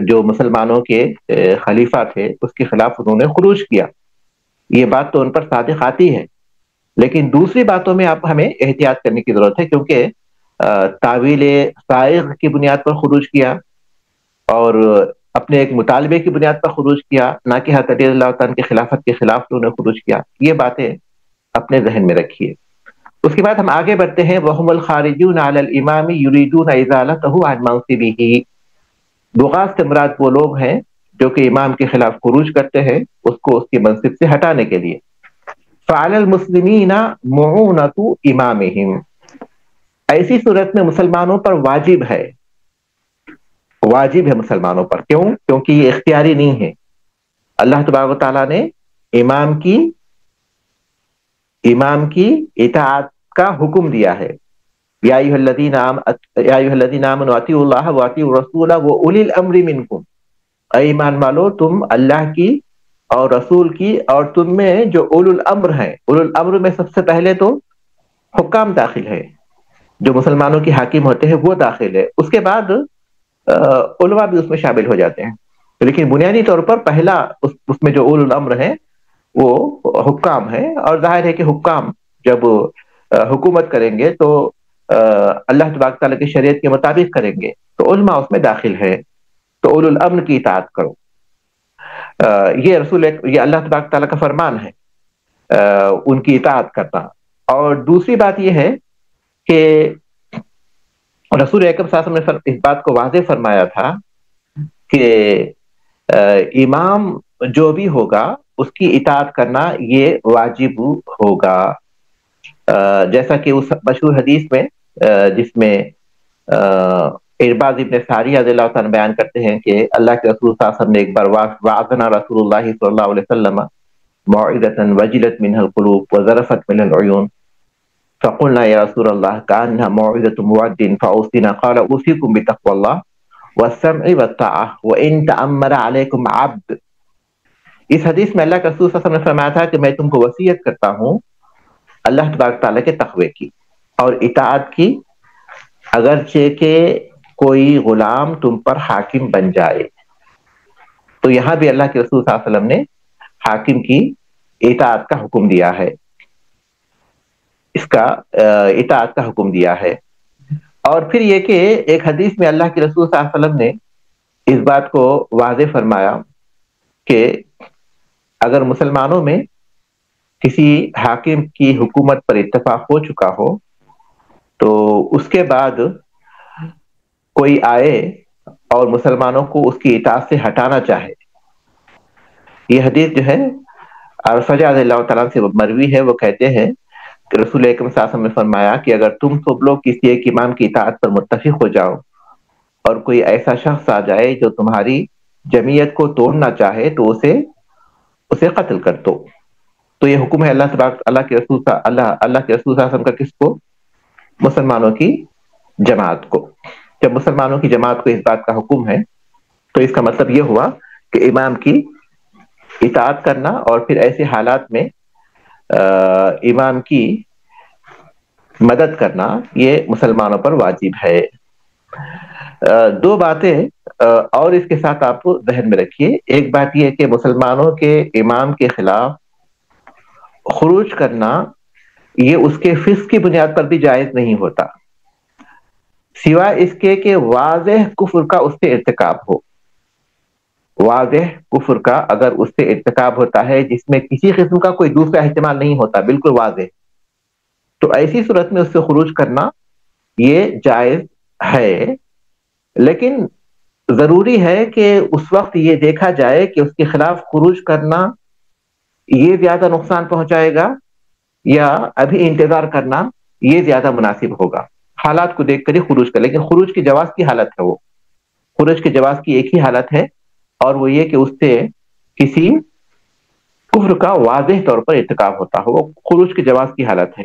جو مسلمانوں کے خلیفہ تھے، اس کے خلاف انہوں نے خروج کیا. یہ بات تو ان پر صادق آتی ہے، لیکن دوسری باتوں میں آپ ہمیں احتیاط کرنے کی ضرورت ہے، کیونکہ تعویل سائغ کی بنیاد پر خروج کیا اور اپنے ایک مطالبے کی بنیاد پر خروج کیا، نہ کہ حضرت علی رضی اللہ عنہ کی خلافت کے خلاف انہوں نے خروج کیا. یہ باتیں اپنے ذہن میں رکھیے. اس کے بعد ہم آگے بڑھتے ہیں. وَهُمُ الْخَارِجُونَ عَلَى الْإِمَامِ يُرِيدُونَ إِزَالَتَهُ عَنْ مَنْصِبِهِ. بغاض سے مراد وہ لوگ ہیں جو کہ امام کے خلاف خروج کرتے ہیں اس کو اس کے منصب سے ہٹانے کے لیے. فَعَلَى الْمُسْلِمِينَ مُعُونَةُ إِمَامِهِمْ. ایسی صورت میں مسلمانوں پر واجب ہے مسلمانوں پر. کیوں؟ کیونکہ یہ اختیاری نہیں ہے. اللہ تبارک و تعالیٰ نے امام کی اطاعت کا حکم دیا ہے. یا ایھا الذین آمنوا اطیعوا اللہ واطیعوا الرسول واولی الامر منکم. اے ایمان والو، تم اللہ کی اور رسول کی اور تم میں جو اولو الامر ہیں، اولو الامر میں سب سے پہلے تو حکام داخل ہے، جو مسلمانوں کے حاکم ہوتے ہیں وہ داخل ہے. اس کے بعد علماء بھی اس میں شامل ہو جاتے ہیں، لیکن بنیادی طور پر پہلا اس میں جو اولو الامر ہیں وہ حکام ہیں. اور ظاہر ہے کہ حکام جب حکومت کریں گے تو اللہ تبارک تعالیٰ کی شریعت کے مطابق کریں گے، تو علماء اس میں داخل ہے. تو اولو الامر کی اطاعت کرو. یہ اللہ تبارک تعالیٰ کا فرمان ہے، ان کی اطاعت کرنا. اور دوسری بات یہ ہے کہ رسول اکرم صلی اللہ علیہ وسلم نے اس بات کو واضح فرمایا تھا کہ امام جو بھی ہوگا اس کی اطاعت کرنا یہ واجب ہوگا. جیسا کہ اس مشہور حدیث میں جس میں ارباز ابن ساریہ رضی اللہ عنہ بیان کرتے ہیں کہ اللہ کے رسول صلی اللہ علیہ وسلم نے ایک بار وعظنا رسول اللہ صلی اللہ علیہ وسلم موعظة وجلت منها القلوب وذرفت منها العيون فقلنا یا رسول اللہ كأنها موعظة مودع فأوصنا. قال أوصيكم بتقوى الله والسمع والطاعة وإن تأمر عليكم عبد. اس حدیث میں اللہ کے رسول صلی اللہ علیہ وسلم نے فرمایا تھا کہ میں تم کو وصیت کرتا ہوں اللہ تبارک تعالیٰ کے تقوی کی اور اطاعت کی، اگرچہ کہ کوئی غلام تم پر حاکم بن جائے. تو یہاں بھی اللہ کے رسول صلی اللہ علیہ وسلم نے حاکم کی اطاعت کا حکم دیا ہے، اس کا اطاعت کا حکم دیا ہے. اور پھر یہ کہ ایک حدیث میں اللہ کے رسول صلی اللہ علیہ وسلم نے اس بات کو واضح فرمایا کہ اگر مسلمانوں میں کسی حاکم کی حکومت پر اتفاق ہو چکا ہو تو اس کے بعد کوئی آئے اور مسلمانوں کو اس کی اطاعت سے ہٹانا چاہے. یہ حدیث جو ہے ارفجہ رضی اللہ تعالیٰ سے مروی ہے. وہ کہتے ہیں کہ رسول اکرم صلی اللہ علیہ وسلم نے فرمایا کہ اگر تم سب لوگ کسی ایک امام کی اطاعت پر متفق ہو جاؤ اور کوئی ایسا شخص آ جائے جو تمہاری جمعیت کو توڑنا چاہے تو اسے قتل کر دو. تو یہ حکم ہے اللہ کے رسول صلی اللہ علیہ وسلم کا کس کو؟ مسلمانوں کی جماعت کو. جب مسلمانوں کی جماعت کو اس بات کا حکم ہے تو اس کا مطلب یہ ہوا کہ امام کی اطاعت کرنا اور پھر ایسے حالات میں امام کی مدد کرنا یہ مسلمانوں پر واجب ہے. دو باتیں اور اس کے ساتھ آپ کو ذہن میں رکھیے. ایک بات یہ کہ مسلمانوں کے امام کے خلاف خروج کرنا یہ اس کے فسق کی بنیاد پر بھی جائز نہیں ہوتا، سوائے اس کے کہ واضح کفر کا اس سے ارتکاب ہو. واضح کفر کا اگر اس سے ارتکاب ہوتا ہے جس میں کسی قسم کا کوئی دوسرا احتمال نہیں ہوتا، بالکل واضح، تو ایسی صورت میں اس سے خروج کرنا یہ جائز ہے. لیکن ضروری ہے کہ اس وقت یہ دیکھا جائے کہ اس کے خلاف خروج کرنا یہ زیادہ نقصان پہنچائے گا یا ابھی انتظار کرنا یہ زیادہ مناسب ہوگا. حالات کو دیکھ کر ہی خروج کر، لیکن خروج کی جواز کی حالت ہے وہ، خروج کی جواز کی ایک ہی حالت ہے، اور وہ یہ کہ اس سے کسی کفر کا واضح طور پر ارتکاب ہوتا ہو، وہ خروج کی جواز کی حالت ہے.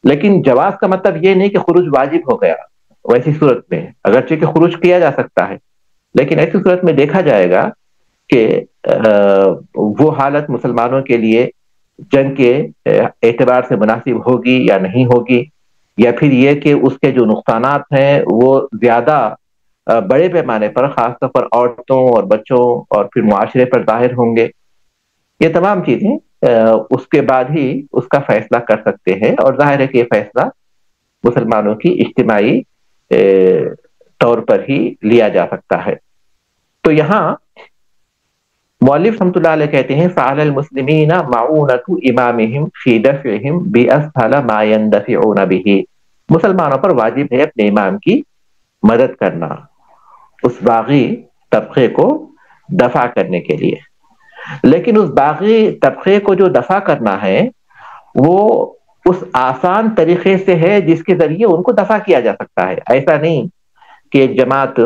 لیکن جواز کا مطلب یہ نہیں کہ خروج واجب ہو گیا. ویسی صورت میں اگرچہ کہ خروج کیا جا سکتا ہے، لیکن ایسی صورت میں دیکھا جائے گا کہ وہ حالت مسلمانوں کے لیے جنگ کے اعتبار سے مناسب ہوگی یا نہیں ہوگی، یا پھر یہ کہ اس کے جو نقصانات ہیں وہ زیادہ بڑے پیمانے پر، خاص طور پر عورتوں اور بچوں اور پھر معاشرے پر ظاہر ہوں گے. یہ تمام چیزیں اس کے بعد ہی اس کا فیصلہ کر سکتے ہیں، اور ظاہر ہے کہ یہ فیصلہ مسلمانوں کی اجتماعی طور پر ہی لیا جا سکتا ہے. تو یہاں مؤلف رحمۃ اللہ علیہ کہتے ہیں فعلی المسلمین معونۃ امامہم فی دفعہم باسہل ما یندفعون بہ، مسلمانوں پر واجب ہے اپنے امام کی مدد کرنا اس باغی طبقے کو دفع کرنے کے لیے. لیکن اس باغی طبقے کو جو دفع کرنا ہے وہ اس آسان طریقے سے ہے جس کے ذریعے ان کو دفع کیا جا سکتا ہے. ایسا نہیں کہ ایک جماعت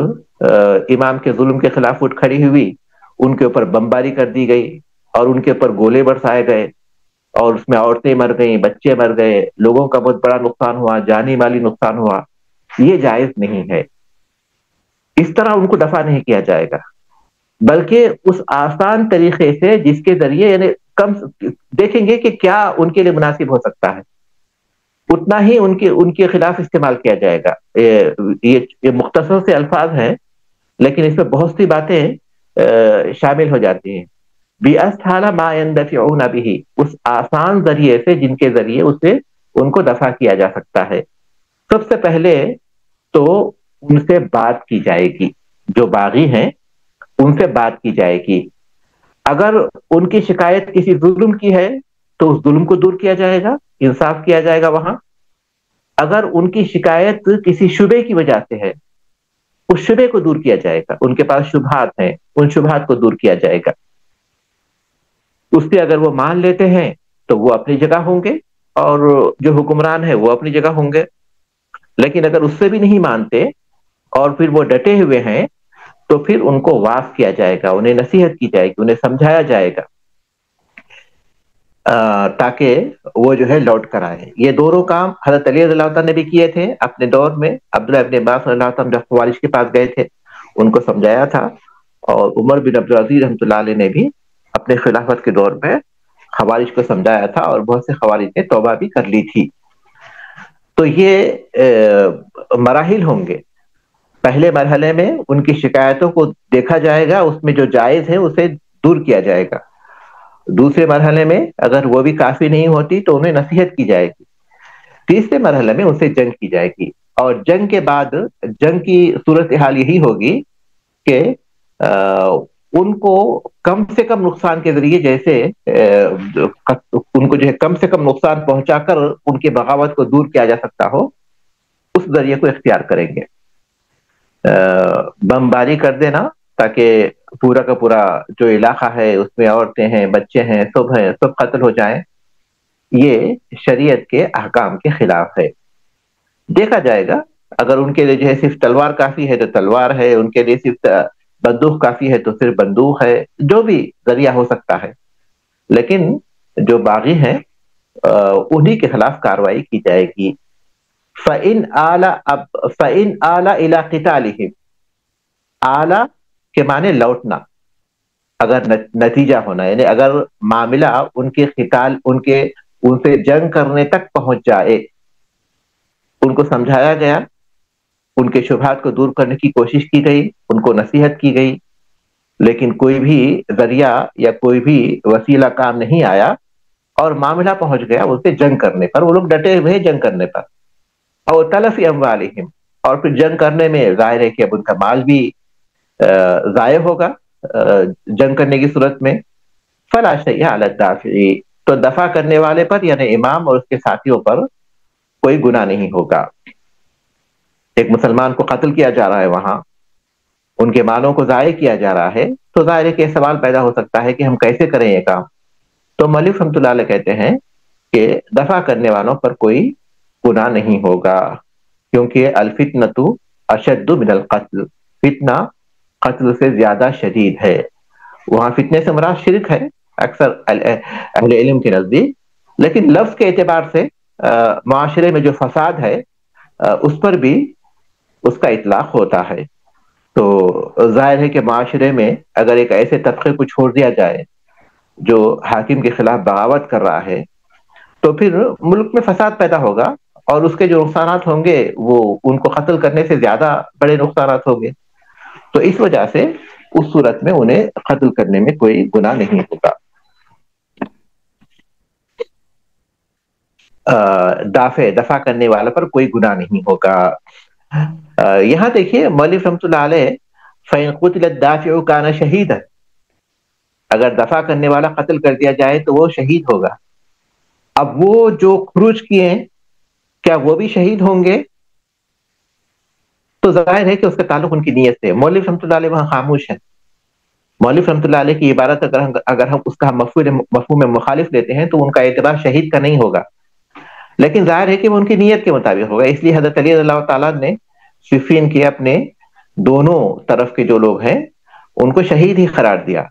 امام کے ظلم کے خلاف اٹھ کھڑی ہوئی، ان کے اوپر بمباری کر دی گئی اور ان کے اوپر گولے برسائے گئے، اور اس میں عورتیں مر گئیں، بچے مر گئے، لوگوں کا بہت بڑا نقصان ہوا، جانی مالی نقصان ہوا. یہ جائز نہیں ہے. اس طرح ان کو دفع نہیں کیا جائے گا، بلکہ اس آسان طریقے سے جس کے ذریعے یعنی کم دیکھیں گے کہ کیا ان کے لیے مناسب ہو سکتا ہے، اتنا ہی ان کے خلاف استعمال کیا جائے گا. یہ مختصر سے الفاظ ہیں، لیکن اس میں بہت سی باتیں شامل ہو جاتی ہیں. بِأَسْهَلَ مَا يَنْدَفِعُونَ بِهِ، اس آسان ذریعے سے جن کے ذریعے اسے ان کو دفع کیا جا سکتا ہے. سب سے پہلے تو ان سے بات کی جائے گی، جو باغی ہیں ان سے بات کی جائے گی. اگر ان کی شکایت کسی ظلم کی ہے تو اس ظلم کو دور کیا جائے گا، انصاف کیا جائے گا وہاں. اگر ان کی شکایت کسی شبے کی وجہ سے ہے، اس شبے کو دور کیا جائے گا. ان کے پاس شبہات ہیں، ان شبہات کو دور کیا جائے گا. اس سے اگر وہ مان لیتے ہیں تو وہ اپنی جگہ ہوں گے، اور جو حکمران ہے وہ اپنی جگہ ہوں گے. لیکن اگر اس سے بھی نہیں مانتے اور پھر وہ ڈٹے ہوئے ہیں تو پھر ان کو واعظ کیا جائے گا، انہیں نصیحت کی جائے گی، انہیں سمجھایا جائے گا تاکہ وہ جو ہے لوٹ کر آئے. یہ دونوں کام حضرت علی رضی اللہ تعالیٰ نے بھی کیے تھے اپنے دور میں. عبداللہ ابن عباس رضی اللہ تعالیٰ جب خوارج کے پاس گئے تھے ان کو سمجھایا تھا، اور عمر بن عبدالعزیز رحمۃ اللہ علیہ نے بھی اپنے خلافت کے دور میں خوارج کو سمجھایا تھا، اور بہت سے خوارج نے توبہ بھی کر لی تھی. تو یہ مراحل ہوں گے. پہلے مرحلے میں ان کی شکایتوں کو دیکھا جائے گا، اس میں جو جائز ہے اسے دور کیا جائے گا. دوسرے مرحلے میں اگر وہ بھی کافی نہیں ہوتی تو انہیں نصیحت کی جائے گی. تیسرے مرحلے میں ان سے جنگ کی جائے گی، اور جنگ کے بعد جنگ کی صورتحال یہی ہوگی کہ ان کو کم سے کم نقصان کے ذریعے، جیسے ان کو جو ہے کم سے کم نقصان پہنچا کر ان کی بغاوت کو دور کیا جا سکتا ہو، اس ذریعے کو اختیار کریں گے. بمباری کر دینا تاکہ پورا کا پورا جو علاقہ ہے اس میں عورتیں ہیں، بچے ہیں، سب قتل ہو جائیں، یہ شریعت کے احکام کے خلاف ہے. دیکھا جائے گا اگر ان کے لیے جو ہے صرف تلوار کافی ہے تو تلوار ہے، ان کے لیے صرف بندوق کافی ہے تو صرف بندوق ہے، جو بھی ذریعہ ہو سکتا ہے. لیکن جو باغی ہیں انہی کے خلاف کارروائی کی جائے گی. فَإِنْ آلَ إِلَىٰ قِتَالِهِمْ، آلہ کے معنی لوٹنا، اگر نتیجہ ہونا، یعنی اگر معاملہ ان کے قتال، ان سے جنگ کرنے تک پہنچ جائے، ان کو سمجھایا گیا، ان کے شبہات کو دور کرنے کی کوشش کی گئی، ان کو نصیحت کی گئی، لیکن کوئی بھی ذریعہ یا کوئی بھی وسیلہ کام نہیں آیا، اور معاملہ پہنچ گیا ان سے جنگ کرنے پر، وہ لوگ ڈٹے ہوئے جنگ کرنے پر. اور تلف اموالہم، اور پھر جنگ کرنے میں ظاہر ہے کہ اب ان کا مال بھی ضائع ہوگا جنگ کرنے کی صورت میں. فلا شیء علی الدافع، تو دفع کرنے والے پر یعنی امام اور اس کے ساتھیوں پر کوئی گناہ نہیں ہوگا. ایک مسلمان کو قتل کیا جا رہا ہے وہاں، ان کے مالوں کو ضائع کیا جا رہا ہے، تو ظاہر ہے کہ یہ سوال پیدا ہو سکتا ہے کہ ہم کیسے کریں یہ کام. تو مولوی رحمۃ اللہ علیہ کہتے ہیں کہ دفع کرنے والوں پر کوئی گناہ نہیں ہوگا، کیونکہ الفتنۃ اشد من القتل، فتنہ قتل سے زیادہ شدید ہے. وہاں فتنے سے مراد شرک ہے اکثر اہل علم کے نزدیک، لیکن لفظ کے اعتبار سے معاشرے میں جو فساد ہے اس پر بھی اس کا اطلاق ہوتا ہے. تو ظاہر ہے کہ معاشرے میں اگر ایک ایسے طبقے کو چھوڑ دیا جائے جو حاکم کے خلاف بغاوت کر رہا ہے، تو پھر ملک میں فساد پیدا ہوگا، اور اس کے جو نقصانات ہوں گے وہ ان کو قتل کرنے سے زیادہ بڑے نقصانات ہوں گے. تو اس وجہ سے اس صورت میں انہیں قتل کرنے میں کوئی گناہ نہیں ہوگا. دفع کرنے والا پر کوئی گناہ نہیں ہوگا. یہاں دیکھیے مولوی رحمۃ اللہ علیہ فَإِن قُتِلَ الدَّافِعُ كَانَ شَهِيدًا، اگر دفع کرنے والا قتل کر دیا جائے تو وہ شہید ہوگا. اب وہ جو خروج کیے ہیں کیا وہ بھی شہید ہوں گے؟ تو ظاہر ہے کہ اس کا تعلق ان کی نیت سے. مولوی رحمۃ اللہ علیہ وہاں خاموش ہے. مولوی رحمۃ اللہ علیہ کی عبارت اگر ہم اس کا مفہوم مخالف لیتے ہیں تو ان کا اعتبار شہید کا نہیں ہوگا، لیکن ظاہر ہے کہ وہ ان کی نیت کے مطابق ہوگا. اس لیے حضرت علی رضی اللہ تعالیٰ نے صفین کے اپنے دونوں طرف کے جو لوگ ہیں ان کو شہید ہی قرار دیا،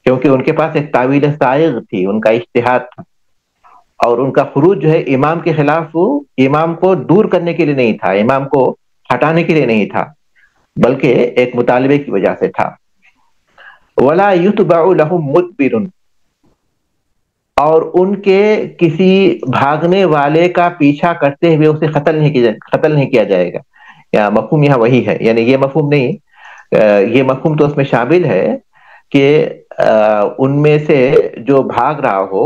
کیونکہ ان کے پاس ایک تعویل سائغ تھی، ان کا اجتہاد تھا، اور ان کا خروج جو ہے امام کے خلاف امام کو دور کرنے کے لیے نہیں تھا، امام کو ہٹانے کے لیے نہیں تھا، بلکہ ایک مطالبے کی وجہ سے تھا. وَلَا يُتْبَعُ لَهُمْ مُدْبِرٌ، اور ان کے کسی بھاگنے والے کا پیچھا کرتے ہوئے اسے قتل نہیں کیا جائے گا. یا مفہوم یہاں وہی ہے، یعنی یہ مفہوم نہیں، یہ مفہوم تو اس میں شامل ہے کہ ان میں سے جو بھاگ رہا ہو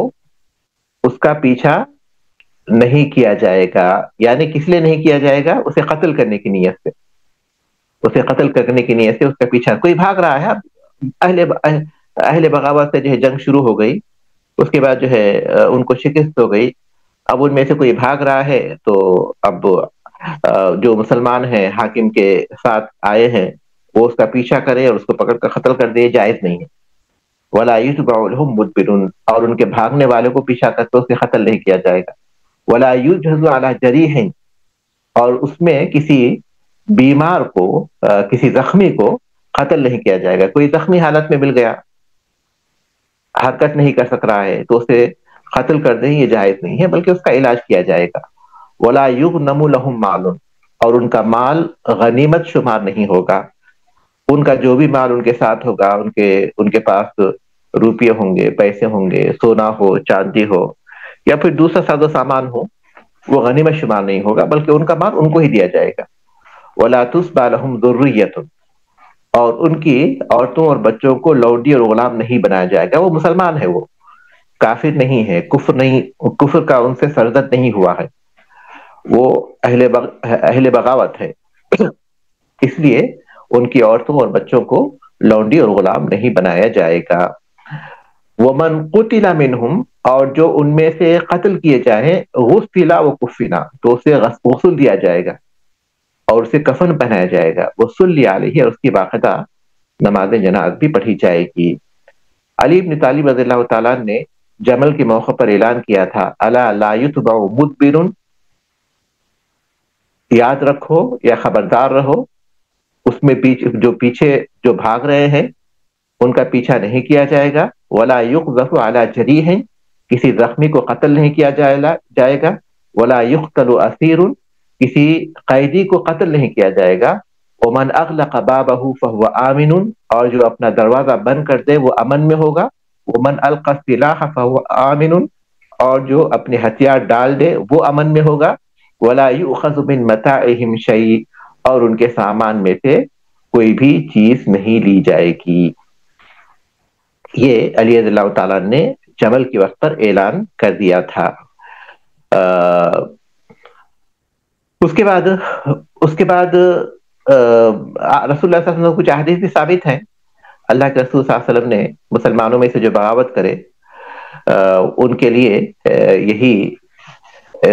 اس کا پیچھا نہیں کیا جائے گا. یعنی کس لیے نہیں کیا جائے گا؟ اسے قتل کرنے کی نیت سے، اسے قتل کرنے کی نیت سے اس کا پیچھا. کوئی بھاگ رہا ہے، اہل بغاوت سے جو ہے جنگ شروع ہو گئی، اس کے بعد جو ہے ان کو شکست ہو گئی. اب ان میں سے کوئی بھاگ رہا ہے تو اب جو مسلمان ہیں حاکم کے ساتھ آئے ہیں وہ اس کا پیچھا کرے اور اس کو پکڑ کر قتل کر دے، جائز نہیں ہے. وَلَا يُتْبَعُ لَهُمْ مُدْبِرٌ، اور ان کے بھاگنے والوں کو پیچھا کر کے اسے قتل نہیں کیا جائے گا. وَلَا يُجْهَزُ عَلَى جَرِيحٍ، اور اس میں کسی بیمار کو، کسی زخمی کو قتل نہیں کیا جائے گا. کوئی زخمی حالت میں مل گیا، حرکت نہیں کر سک رہا ہے، تو اسے قتل کر دیں، یہ جائز نہیں ہے، بلکہ اس کا علاج کیا جائے گا. وَلَا يُغْنَمُ لَهُمْ مَالٌ، اور ان کا مال غنیمت شمار نہیں ہوگا. ان کا جو بھی مال ان کے ساتھ ہوگا، ان کے پاس روپیے ہوں گے، پیسے ہوں گے، سونا ہو، چاندی ہو، یا پھر دوسرا ساز و سامان ہو، وہ غنیمت شمار نہیں ہوگا، بلکہ ان کا مال ان کو ہی دیا جائے گا. وَلَا تُسْبَى لَهُمْ ذُرِّيَّةٌ، اور ان کی عورتوں اور بچوں کو لونڈی اور غلام نہیں بنایا جائے گا. وہ مسلمان ہے، وہ کافر نہیں ہے، کفر کا ان سے سرزد نہیں ہوا ہے، وہ اہل بغاوت ہے، اس لیے ان کی عورتوں اور بچوں کو لونڈی اور غلام نہیں بنایا جائے گا. وَمَنْ قُتِلَ مِنْهُمْ، اور جو ان میں سے قتل کیے جائیں، غُسِلَ وَكُفِّنَ، تو اسے غسل دیا جائے گا اور اسے کفن پہنایا جائے گا. وَصُلِّ عَلَيْهِ، اور اس کی باقاعدہ نماز جنازہ بھی پڑھی جائے گی. علی بن طالب رضی اللہ تعالیٰ نے جمل کے موقع پر اعلان کیا تھا، أَلَا لَا يُتْبَعُ مُدْبِرٌ، یاد رکھو یا خبردار رہو، اس میں پیچھے جو بھاگ رہے ہیں ان کا پیچھا نہیں کیا جائے گا. وَلَا يُقْذَفُ عَلَى جَرِيحٍ، کسی زخمی کو قتل نہیں کیا جائے گا. وَلَا يُقْتَلُ أَسِيرٌ، کسی قیدی کو قتل نہیں کیا جائے گا. وَمَنْ أَغْلَقَ بَابَهُ فَهُوَ آمِنٌ، اور جو اپنا دروازہ بند کر دے وہ امن میں ہوگا. وَمَنْ أَلْقَى السِّلَاحَ فَهُوَ آمِنٌ، اور جو اپنے ہتھیار ڈال دے وہ امن میں ہوگا. وَلَا يُؤْخَذُ مِنْ مَتَاعِهِمْ شَيْءٌ، اور ان کے سامان میں سے کوئی بھی چیز نہیں لی جائے گی. یہ علی رضی اللہ تعالیٰ نے جمل کے وقت پر اعلان کر دیا تھا. اس کے بعد رسول اللہ صلی اللہ علیہ وسلم کچھ احادیث بھی ثابت ہیں. اللہ کے رسول صلی اللہ علیہ وسلم نے مسلمانوں میں سے جو بغاوت کرے ان کے لیے یہی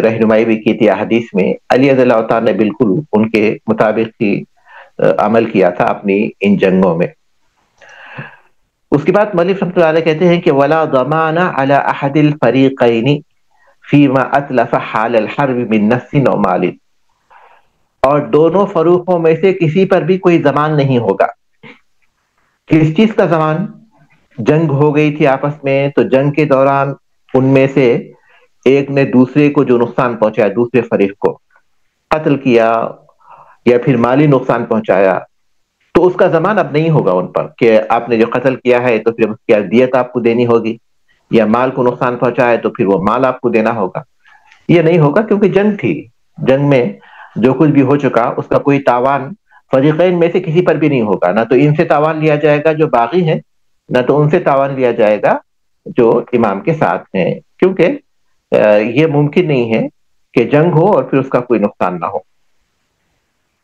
رہنمائی بھی کی تھی احادیث میں. علی رضی اللہ تعالیٰ نے بالکل ان کے مطابق کی عمل کیا تھا اپنی ان جنگوں میں۔ اس کے بعد مؤلف رحمۃ اللہ علیہ کہتے ہیں کہ ولا ضمان علی احد الفریقین فیما اتلف حال الحرب من نفس و مال، اور دونوں فروقوں میں سے کسی پر بھی کوئی ضمان نہیں ہوگا۔ کس چیز کا ضمان؟ جنگ ہو گئی تھی آپس میں، تو جنگ کے دوران ان میں سے ایک نے دوسرے کو جو نقصان پہنچایا، دوسرے فریق کو قتل کیا یا پھر مالی نقصان پہنچایا، تو اس کا ضمان اب نہیں ہوگا ان پر کہ آپ نے جو قتل کیا ہے تو پھر اس کی دیت آپ کو دینی ہوگی، یا مال کو نقصان پہنچایا تو پھر وہ مال آپ کو دینا ہوگا۔ یہ نہیں ہوگا، کیونکہ جنگ تھی، جنگ میں جو کچھ بھی ہو چکا اس کا کوئی تاوان فریقین میں سے کسی پر بھی نہیں ہوگا۔ نہ تو ان سے تاوان لیا جائے گا جو باغی ہیں، نہ تو ان سے تاوان لیا جائے گا جو امام کے ساتھ ہیں، کیونکہ یہ ممکن نہیں ہے کہ جنگ ہو اور پھر اس کا کوئی نقصان نہ ہو۔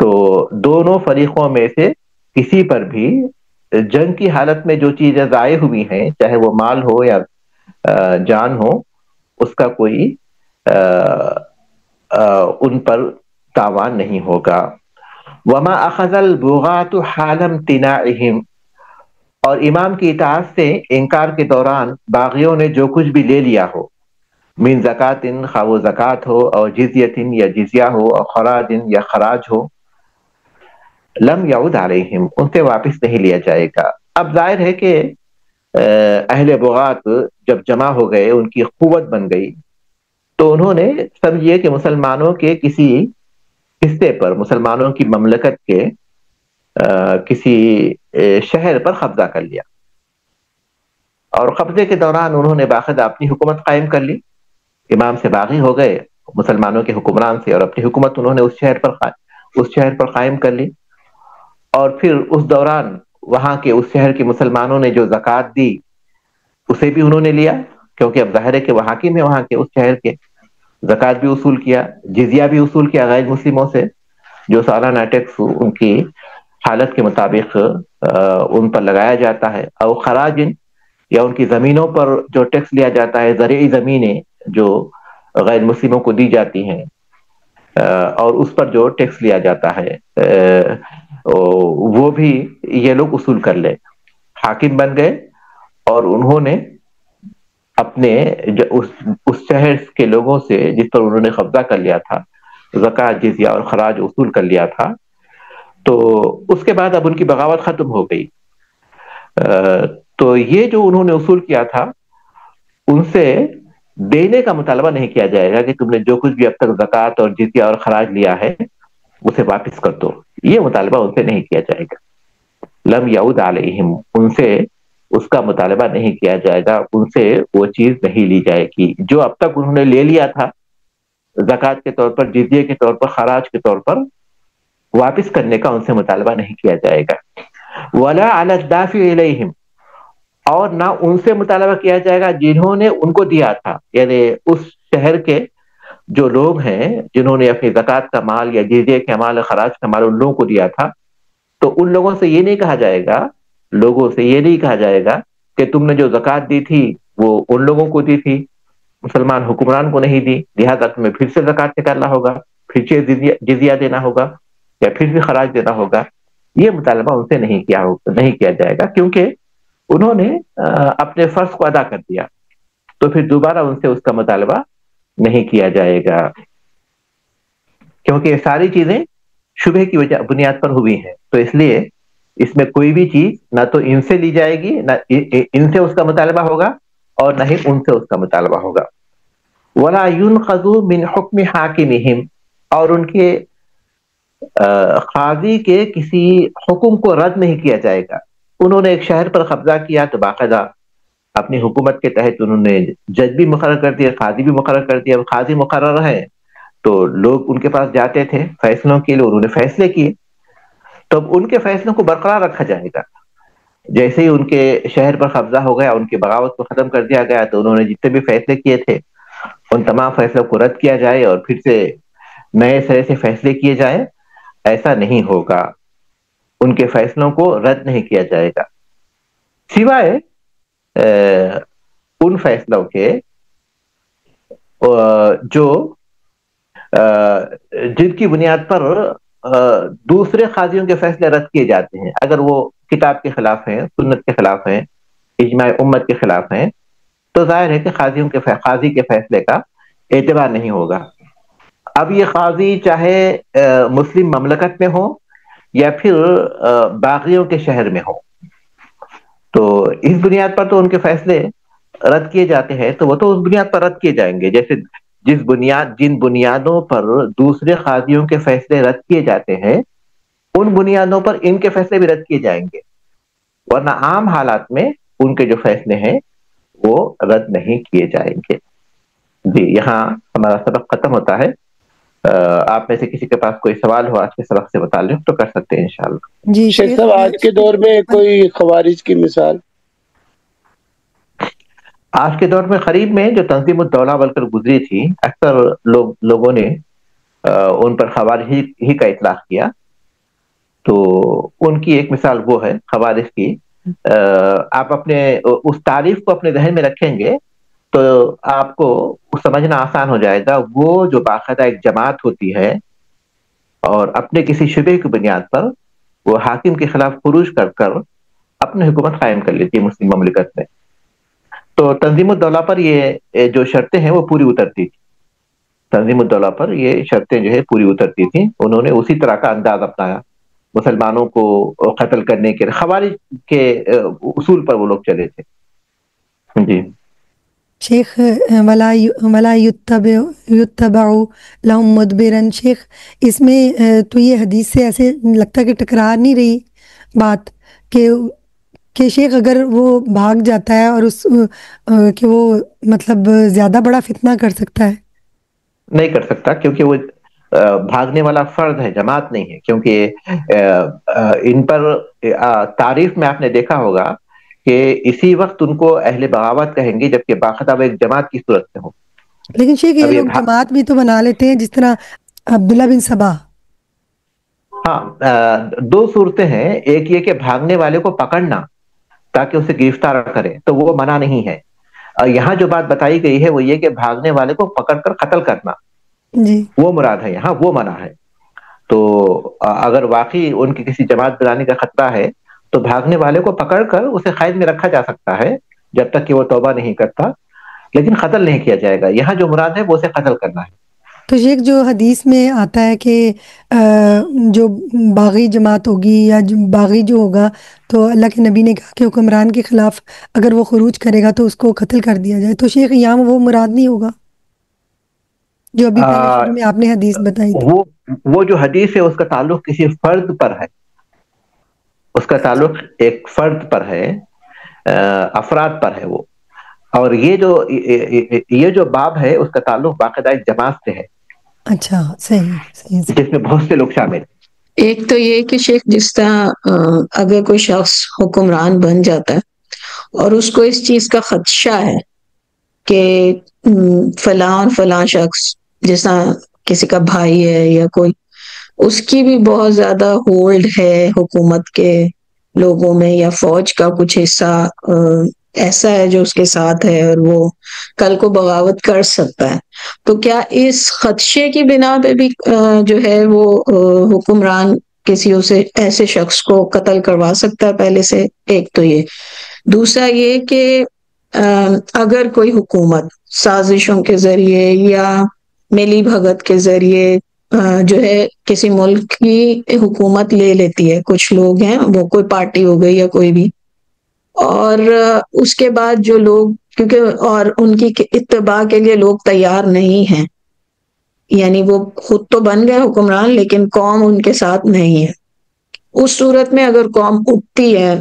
تو دونوں فریقوں میں سے کسی پر بھی جنگ کی حالت میں جو چیزیں ضائع ہوئی ہیں، چاہے وہ مال ہو یا جان ہو، اس کا کوئی ان پر تاوان نہیں ہوگا۔ وما اخذ البغاة حال امتناعهم، اور امام کی اطاعت سے انکار کے دوران باغیوں نے جو کچھ بھی لے لیا ہو، من زکات، خواہ وہ زکات ہو، اور جزیت یا جزیہ ہو، اور خراج یا خراج ہو، لم یعود علیہم، ان سے واپس نہیں لیا جائے گا۔ اب ظاہر ہے کہ اہل بغات جب جمع ہو گئے، ان کی قوت بن گئی، تو انہوں نے سمجھیے کہ مسلمانوں کے کسی حصے پر، مسلمانوں کی مملکت کے کسی شہر پر قبضہ کر لیا، اور قبضے کے دوران انہوں نے باقاعدہ اپنی حکومت قائم کر لی۔ امام سے باغی ہو گئے مسلمانوں کے حکمران سے، اور اپنی حکومت انہوں نے اس شہر پر قائم کر لی، اور پھر اس دوران وہاں کے اس شہر کے مسلمانوں نے جو زکوٰۃ دی اسے بھی انہوں نے لیا، کیونکہ اب ظاہر ہے کہ وہ حاکم ہے وہاں کے اس شہر کے۔ زکوٰۃ بھی وصول کیا، جزیہ بھی وصول کیا غیر مسلموں سے، جو سالانہ ٹیکس ان کی حالت کے مطابق ان پر لگایا جاتا ہے، اور خراج، یا ان کی زمینوں پر جو ٹیکس لیا جاتا ہے، زرعی زمینیں جو غیر مسلموں کو دی جاتی ہیں اور اس پر جو ٹیکس لیا جاتا ہے وہ بھی یہ لوگ وصول کر لے۔ حاکم بن گئے اور انہوں نے اپنے اس شہر کے لوگوں سے جس پر انہوں نے قبضہ کر لیا تھا، زکوٰۃ، جزیہ اور خراج وصول کر لیا تھا، تو اس کے بعد اب ان کی بغاوت ختم ہو گئی۔ تو یہ جو انہوں نے وصول کیا تھا ان سے دینے کا مطالبہ نہیں کیا جائے گا کہ تم نے جو کچھ بھی اب تک زکوٰۃ اور جزیہ اور خراج لیا ہے اسے واپس کر دو، یہ مطالبہ ان سے نہیں کیا جائے گا۔ لم یعود علیہم، ان سے اس کا مطالبہ نہیں کیا جائے گا، ان سے وہ چیز نہیں لی جائے گی جو اب تک انہوں نے لے لیا تھا زکوٰۃ کے طور پر، جزیے کے طور پر، خراج کے طور پر، واپس کرنے کا ان سے مطالبہ نہیں کیا جائے گا۔ ولا علی الدافع الیہم، اور نہ ان سے مطالبہ کیا جائے گا جنہوں نے ان کو دیا تھا، یعنی اس شہر کے جو لوگ ہیں جنہوں نے اپنی زکوٰۃ کا مال یا جزیے کا مال، خراج کا مال ان لوگوں کو دیا تھا، تو ان لوگوں سے یہ نہیں کہا جائے گا، لوگوں سے یہ نہیں کہا جائے گا کہ تم نے جو زکوٰۃ دی تھی وہ ان لوگوں کو دی تھی، مسلمان حکمران کو نہیں دی، لہذا تمہیں پھر سے زکوٰۃ نکالنا ہوگا، پھر سے جزیہ دینا ہوگا، یا پھر بھی خراج دینا ہوگا۔ یہ مطالبہ ان سے نہیں کیا جائے گا، کیونکہ انہوں نے اپنے فرض کو ادا کر دیا، تو پھر دوبارہ ان سے اس کا مطالبہ نہیں کیا جائے گا، کیونکہ یہ ساری چیزیں شبہ کی بنیاد پر ہوئی ہیں، تو اس لیے اس میں کوئی بھی چیز نہ تو ان سے لی جائے گی، نہ ان سے اس کا مطالبہ ہوگا، اور نہ ہی ان سے اس کا مطالبہ ہوگا۔ وَلَا يُنْقَضُ مِنْ حُكْمِ حَاكِمِهِمْ، اور ان کے قاضی کے کسی حکم کو رد نہیں کیا جائے گا۔ انہوں نے ایک شہر پر قبضہ کیا تو باقاعدہ اپنی حکومت کے تحت انہوں نے جج بھی مقرر کر دیا، قاضی بھی مقرر کر دیا۔ قاضی مقرر ہے تو لوگ ان کے پاس جاتے تھے فیصلوں کے لیے، انہوں نے فیصلے کیے، تو اب ان کے فیصلوں کو برقرار رکھا جائے گا۔ جیسے ہی ان کے شہر پر قبضہ ہو گیا، ان کی بغاوت کو ختم کر دیا گیا، تو انہوں نے جتنے بھی فیصلے کیے تھے ان تمام فیصلوں کو رد کیا جائے اور پھر سے نئے سرے سے فیصلے کیے جائیں، ایسا نہیں ہوگا، ان کے فیصلوں کو رد نہیں کیا جائے گا، سوائے ان فیصلوں کے جو جن کی بنیاد پر دوسرے قاضیوں کے فیصلے رد کیے جاتے ہیں اگر وہ کتاب کے خلاف ہیں، سنت کے خلاف ہیں، اجماع امت کے خلاف ہیں، تو ظاہر ہے کہ قاضی کے فیصلے کا اعتبار نہیں ہوگا۔ اب یہ قاضی چاہے مسلم مملکت میں ہو یا پھر باغیوں کے شہر میں ہو، تو اس بنیاد پر تو ان کے فیصلے رد کیے جاتے ہیں، تو وہ تو اس بنیاد پر رد کیے جائیں گے جیسے جن بنیادوں پر دوسرے قاضیوں کے فیصلے رد کیے جاتے ہیں، ان بنیادوں پر ان کے فیصلے بھی رد کیے جائیں گے، ورنہ عام حالات میں ان کے جو فیصلے ہیں وہ رد نہیں کیے جائیں گے۔ جی، یہاں ہمارا سبق ختم ہوتا ہے۔ آپ میں سے کسی کے پاس کوئی سوال ہو آج کے سبق سے متعلق تو کر سکتے ہیں انشاءاللہ۔ جی شیخ صاحب، آج کے دور میں کوئی خوارج کی مثال؟ آج کے دور میں قریب میں جو تنظیم الدولہ بن کر گزری تھی، اکثر لوگوں نے ان پر خوارج ہی کا اطلاق کیا، تو ان کی ایک مثال وہ ہے خوارج کی۔ آپ اپنے اس تعریف کو اپنے ذہن میں رکھیں گے تو آپ کو سمجھنا آسان ہو جائے گا۔ وہ جو باقاعدہ ایک جماعت ہوتی ہے اور اپنے کسی شبے کی بنیاد پر وہ حاکم کے خلاف خروج کر کر اپنی حکومت قائم کر لیتی ہے مسلم مملکت میں، تو تنظیم الدولہ پر یہ جو شرطیں ہیں وہ پوری اترتی تھی۔ تنظیم الدولہ پر یہ شرطیں جو ہے پوری اترتی تھیں، انہوں نے اسی طرح کا انداز اپنایا، مسلمانوں کو قتل کرنے کے خوارج کے اصول پر وہ لوگ چلے تھے۔ جی شیخ، ولا یتبع لهم مدبرن، شیخ اس میں تو یہ حدیث سے ایسے لگتا ہے کہ ٹکرار نہیں رہی بات کہ شیخ اگر وہ بھاگ جاتا ہے اور کہ وہ مطلب زیادہ بڑا فتنہ کر سکتا ہے؟ نہیں کر سکتا، کیونکہ وہ بھاگنے والا فرد ہے، جماعت نہیں ہے، کیونکہ ان پر تعریف میں آپ نے دیکھا ہوگا کہ اسی وقت ان کو اہل بغاوت کہیں گے جبکہ باقاعدہ وہ ایک جماعت کی صورت میں ہو۔ لیکن شیخ یہ لوگ جماعت بھی تو بنا لیتے ہیں، جس طرح عبداللہ بن سبا۔ ہاں، دو صورتیں ہیں، ایک یہ کہ بھاگنے والے کو پکڑنا تاکہ اسے گرفتار کرے تو وہ منع نہیں ہے، اور یہاں جو بات بتائی گئی ہے وہ یہ کہ بھاگنے والے کو پکڑ کر قتل کرنا، جی وہ مراد ہے، یہاں وہ منع ہے۔ تو اگر واقعی ان کی کسی جماعت بنانے کا خطرہ ہے تو بھاگنے والے کو پکڑ کر اسے قید میں رکھا جا سکتا ہے جب تک کہ وہ توبہ نہیں کرتا، لیکن قتل نہیں کیا جائے گا۔ یہاں جو مراد ہے وہ اسے قتل کرنا ہے۔ تو شیخ جو حدیث میں آتا ہے کہ جو باغی جماعت ہوگی یا باغی جو ہوگا، تو اللہ کے نبی نے کہا کہ حکمران کے خلاف اگر وہ خروج کرے گا تو اس کو قتل کر دیا جائے، تو شیخ یہاں وہ مراد نہیں ہوگا جو ابھی پہلے شروع میں آپ نے حدیث بتائی تھی؟ وہ جو حدیث ہے اس کا تعلق کسی فرد پر ہے، اس کا تعلق ایک فرد پر ہے، افراد پر ہے وہ، اور یہ جو باب ہے اس کا تعلق باقاعدہ ایک جماعت سے ہے۔ اچھا، صحیح۔ جس میں بہت سے لوگ شامل ہیں۔ ایک تو یہ کہ شیخ جس طرح اگر کوئی شخص حکمران بن جاتا ہے اور اس کو اس چیز کا خدشہ ہے کہ فلاں اور فلاں شخص جیسا کسی کا بھائی ہے یا کوئی، اس کی بھی بہت زیادہ ہولڈ ہے حکومت کے لوگوں میں، یا فوج کا کچھ حصہ ایسا ہے جو اس کے ساتھ ہے اور وہ کل کو بغاوت کر سکتا ہے، تو کیا اس خدشے کی بنا پہ بھی جو ہے وہ حکمران کسی ایسے شخص کو قتل کروا سکتا ہے پہلے سے؟ ایک تو یہ، دوسرا یہ کہ اگر کوئی حکومت سازشوں کے ذریعے یا ملی بھگت کے ذریعے جو ہے کسی ملک کی حکومت لے لیتی ہے، کچھ لوگ ہیں، وہ کوئی پارٹی ہو گئی یا کوئی بھی، اور اس کے بعد جو لوگ، کیونکہ اور ان کی اتباع کے لیے لوگ تیار نہیں ہیں، یعنی وہ خود تو بن گئے حکمران لیکن قوم ان کے ساتھ نہیں ہے، اس صورت میں اگر قوم اٹھتی ہے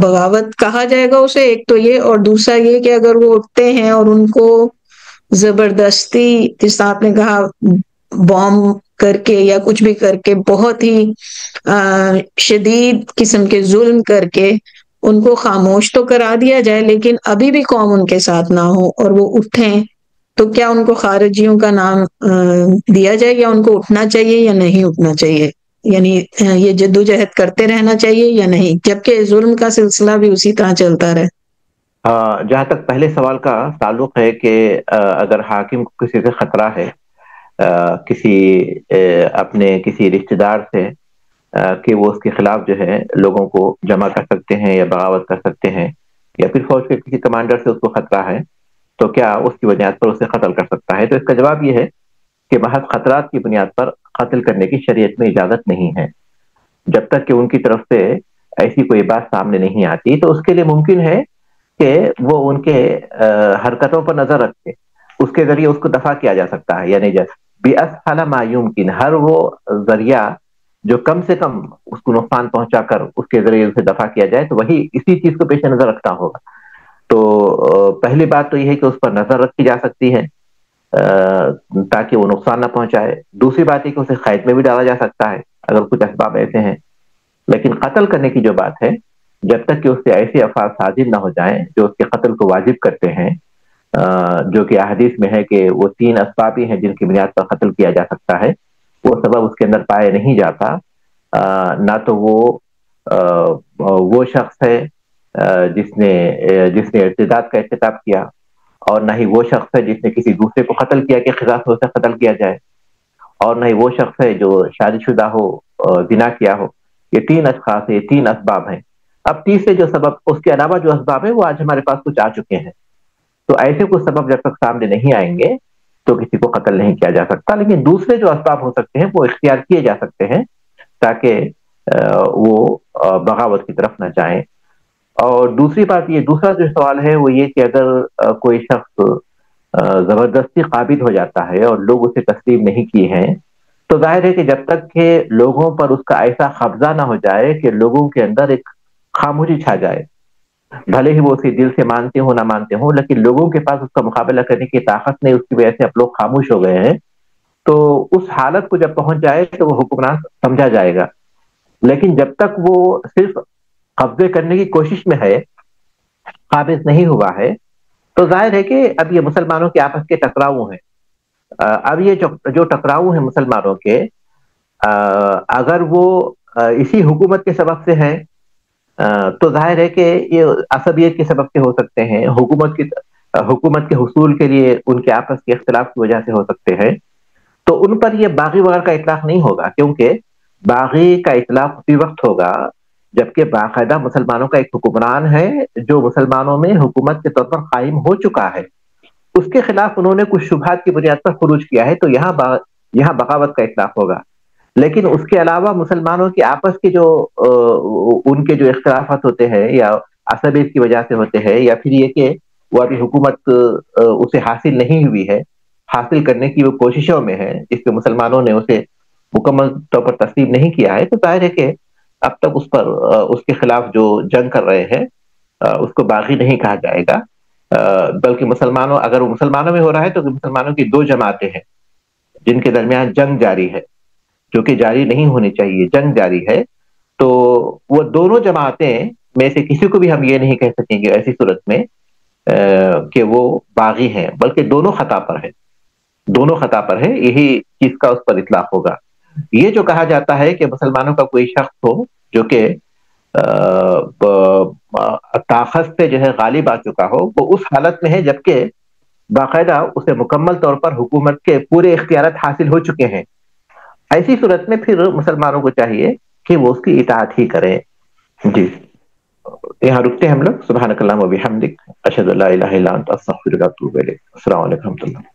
بغاوت کہا جائے گا اسے، ایک تو یہ، اور دوسرا یہ کہ اگر وہ اٹھتے ہیں اور ان کو زبردستی، جس آپ نے کہا بوم کر کے یا کچھ بھی کر کے، بہت ہی شدید قسم کے ظلم کر کے ان کو خاموش تو کرا دیا جائے لیکن ابھی بھی قوم ان کے ساتھ نہ ہو اور وہ اٹھیں، تو کیا ان کو خارجیوں کا نام دیا جائے، یا ان کو اٹھنا چاہیے یا نہیں اٹھنا چاہیے؟ یعنی یہ جدوجہد کرتے رہنا چاہیے یا نہیں، جبکہ ظلم کا سلسلہ بھی اسی طرح چلتا رہے؟ جہاں تک پہلے سوال کا تعلق ہے کہ اگر حاکم کو کسی سے خطرہ ہے کسی اپنے کسی رشتہ دار سے کہ وہ اس کے خلاف جو ہے لوگوں کو جمع کر سکتے ہیں یا بغاوت کر سکتے ہیں، یا پھر فوج کے کسی کمانڈر سے اس کو خطرہ ہے تو کیا اس کی بنیاد پر اسے قتل کر سکتا ہے؟ تو اس کا جواب یہ ہے کہ محض خطرات کی بنیاد پر قتل کرنے کی شریعت میں اجازت نہیں ہے، جب تک کہ ان کی طرف سے ایسی کوئی بات سامنے نہیں آتی۔ تو اس کے لیے ممکن ہے کہ وہ ان کے حرکتوں پر نظر رکھے، اس کے ذریعے اس کو دفع کیا جا سکتا ہے، یعنی بِأَسْهَلَ مَا يُمْكِنْ، ہر وہ ذریعہ جو کم سے کم اس کو نقصان پہنچا کر اس کے ذریعے اسے دفع کیا جائے، تو وہی اسی چیز کو پیش نظر رکھنا ہوگا۔ تو پہلی بات تو یہ ہے کہ اس پر نظر رکھی جا سکتی ہے تاکہ وہ نقصان نہ پہنچائے۔ دوسری بات یہ کہ اسے قید میں بھی ڈالا جا سکتا ہے اگر کچھ اسباب ایسے ہیں۔ لیکن قتل کرنے کی جو بات ہے، جب تک کہ اس سے ایسے افعال صادر نہ ہو جائیں جو اس کے قتل کو واجب کرتے ہیں، جو کہ احادیث میں ہے کہ وہ 3 اسباب ہی ہیں جن کی بنیاد پر قتل کیا جا سکتا ہے، وہ سبب اس کے اندر پایا نہیں جاتا، نہ تو وہ شخص ہے جس نے ارتداد کا ارتکاب کیا، اور نہ ہی وہ شخص ہے جس نے کسی دوسرے کو قتل کیا کہ خلاف اسے قتل کیا جائے، اور نہ ہی وہ شخص ہے جو شادی شدہ ہو، زنا کیا ہو۔ یہ 3 اشخاص ہیں، یہ 3 اسباب ہیں۔ اب تیسرے جو سبب، اس کے علاوہ جو اسباب ہیں وہ آج ہمارے پاس کچھ آ چکے ہیں، تو ایسے کچھ سبب جب تک سامنے نہیں آئیں گے تو کسی کو قتل نہیں کیا جا سکتا۔ لیکن دوسرے جو اسباب ہو سکتے ہیں وہ اختیار کیے جا سکتے ہیں تاکہ وہ بغاوت کی طرف نہ جائیں۔ اور دوسری بات یہ، دوسرا جو سوال ہے وہ یہ کہ اگر کوئی شخص زبردستی قابض ہو جاتا ہے اور لوگ اسے تسلیم نہیں کیے ہیں، تو ظاہر ہے کہ جب تک کہ لوگوں پر اس کا ایسا قبضہ نہ ہو جائے کہ لوگوں کے اندر ایک خاموشی چھا جائے، بھلے ہی وہ اسے دل سے مانتے ہوں نہ مانتے ہوں، لیکن لوگوں کے پاس اس کا مقابلہ کرنے کی طاقت نہیں، اس کی وجہ سے اب لوگ خاموش ہو گئے ہیں، تو اس حالت کو جب پہنچ جائے تو وہ حکمران سمجھا جائے گا۔ لیکن جب تک وہ صرف قبضے کرنے کی کوشش میں ہے، قابض نہیں ہوا ہے، تو ظاہر ہے کہ اب یہ مسلمانوں کے آپس کے ٹکراؤ ہیں۔ اب یہ جو ٹکراؤ ہیں مسلمانوں کے، اگر وہ اسی حکومت کے سبب سے ہیں تو ظاہر ہے کہ یہ عصبیت کے سبب سے ہو سکتے ہیں، حکومت کے حصول کے لیے ان کے آپس کے اختلاف کی وجہ سے ہو سکتے ہیں، تو ان پر یہ باغی وغیرہ کا اطلاق نہیں ہوگا، کیونکہ باغی کا اطلاق اسی وقت ہوگا جبکہ باقاعدہ مسلمانوں کا ایک حکمران ہے جو مسلمانوں میں حکومت کے طور پر قائم ہو چکا ہے، اس کے خلاف انہوں نے کچھ شبہات کی بنیاد پر خروج کیا ہے، تو یہاں بغاوت کا اطلاق ہوگا۔ لیکن اس کے علاوہ مسلمانوں کے آپس کے جو ان کے جو اختلافات ہوتے ہیں یا عصبیت کی وجہ سے ہوتے ہیں، یا پھر یہ کہ وہ ابھی حکومت اسے حاصل نہیں ہوئی ہے، حاصل کرنے کی وہ کوششوں میں ہے جس پہ مسلمانوں نے اسے مکمل طور پر تسلیم نہیں کیا ہے، تو ظاہر ہے کہ اب تک اس کے خلاف جو جنگ کر رہے ہیں اس کو باغی نہیں کہا جائے گا، بلکہ اگر وہ مسلمانوں میں ہو رہا ہے تو مسلمانوں کی 2 جماعتیں ہیں جن کے درمیان جنگ جاری ہے، جو کہ جاری نہیں ہونی چاہیے، جنگ جاری ہے، تو وہ دونوں جماعتیں میں سے کسی کو بھی ہم یہ نہیں کہہ سکیں گے ایسی صورت میں کہ وہ باغی ہیں، بلکہ دونوں خطا پر ہے، یہی چیز کا اس پر اطلاق ہوگا۔ یہ جو کہا جاتا ہے کہ مسلمانوں کا کوئی شخص ہو جو کہ طاقت سے جو ہے غالب آ چکا ہو، وہ اس حالت میں ہے جبکہ باقاعدہ اسے مکمل طور پر حکومت کے پورے اختیارات حاصل ہو چکے ہیں، ایسی صورت میں پھر مسلمانوں کو چاہیے کہ وہ اس کی اطاعت ہی کریں۔ جی، یہاں رکتے ہیں ہم لوگ۔ سبحانک اللہم و بحمدک، اشہد ان لا الہ الا انت، استغفرک و اتوب الیک۔ السلام علیکم و رحمۃ اللہ۔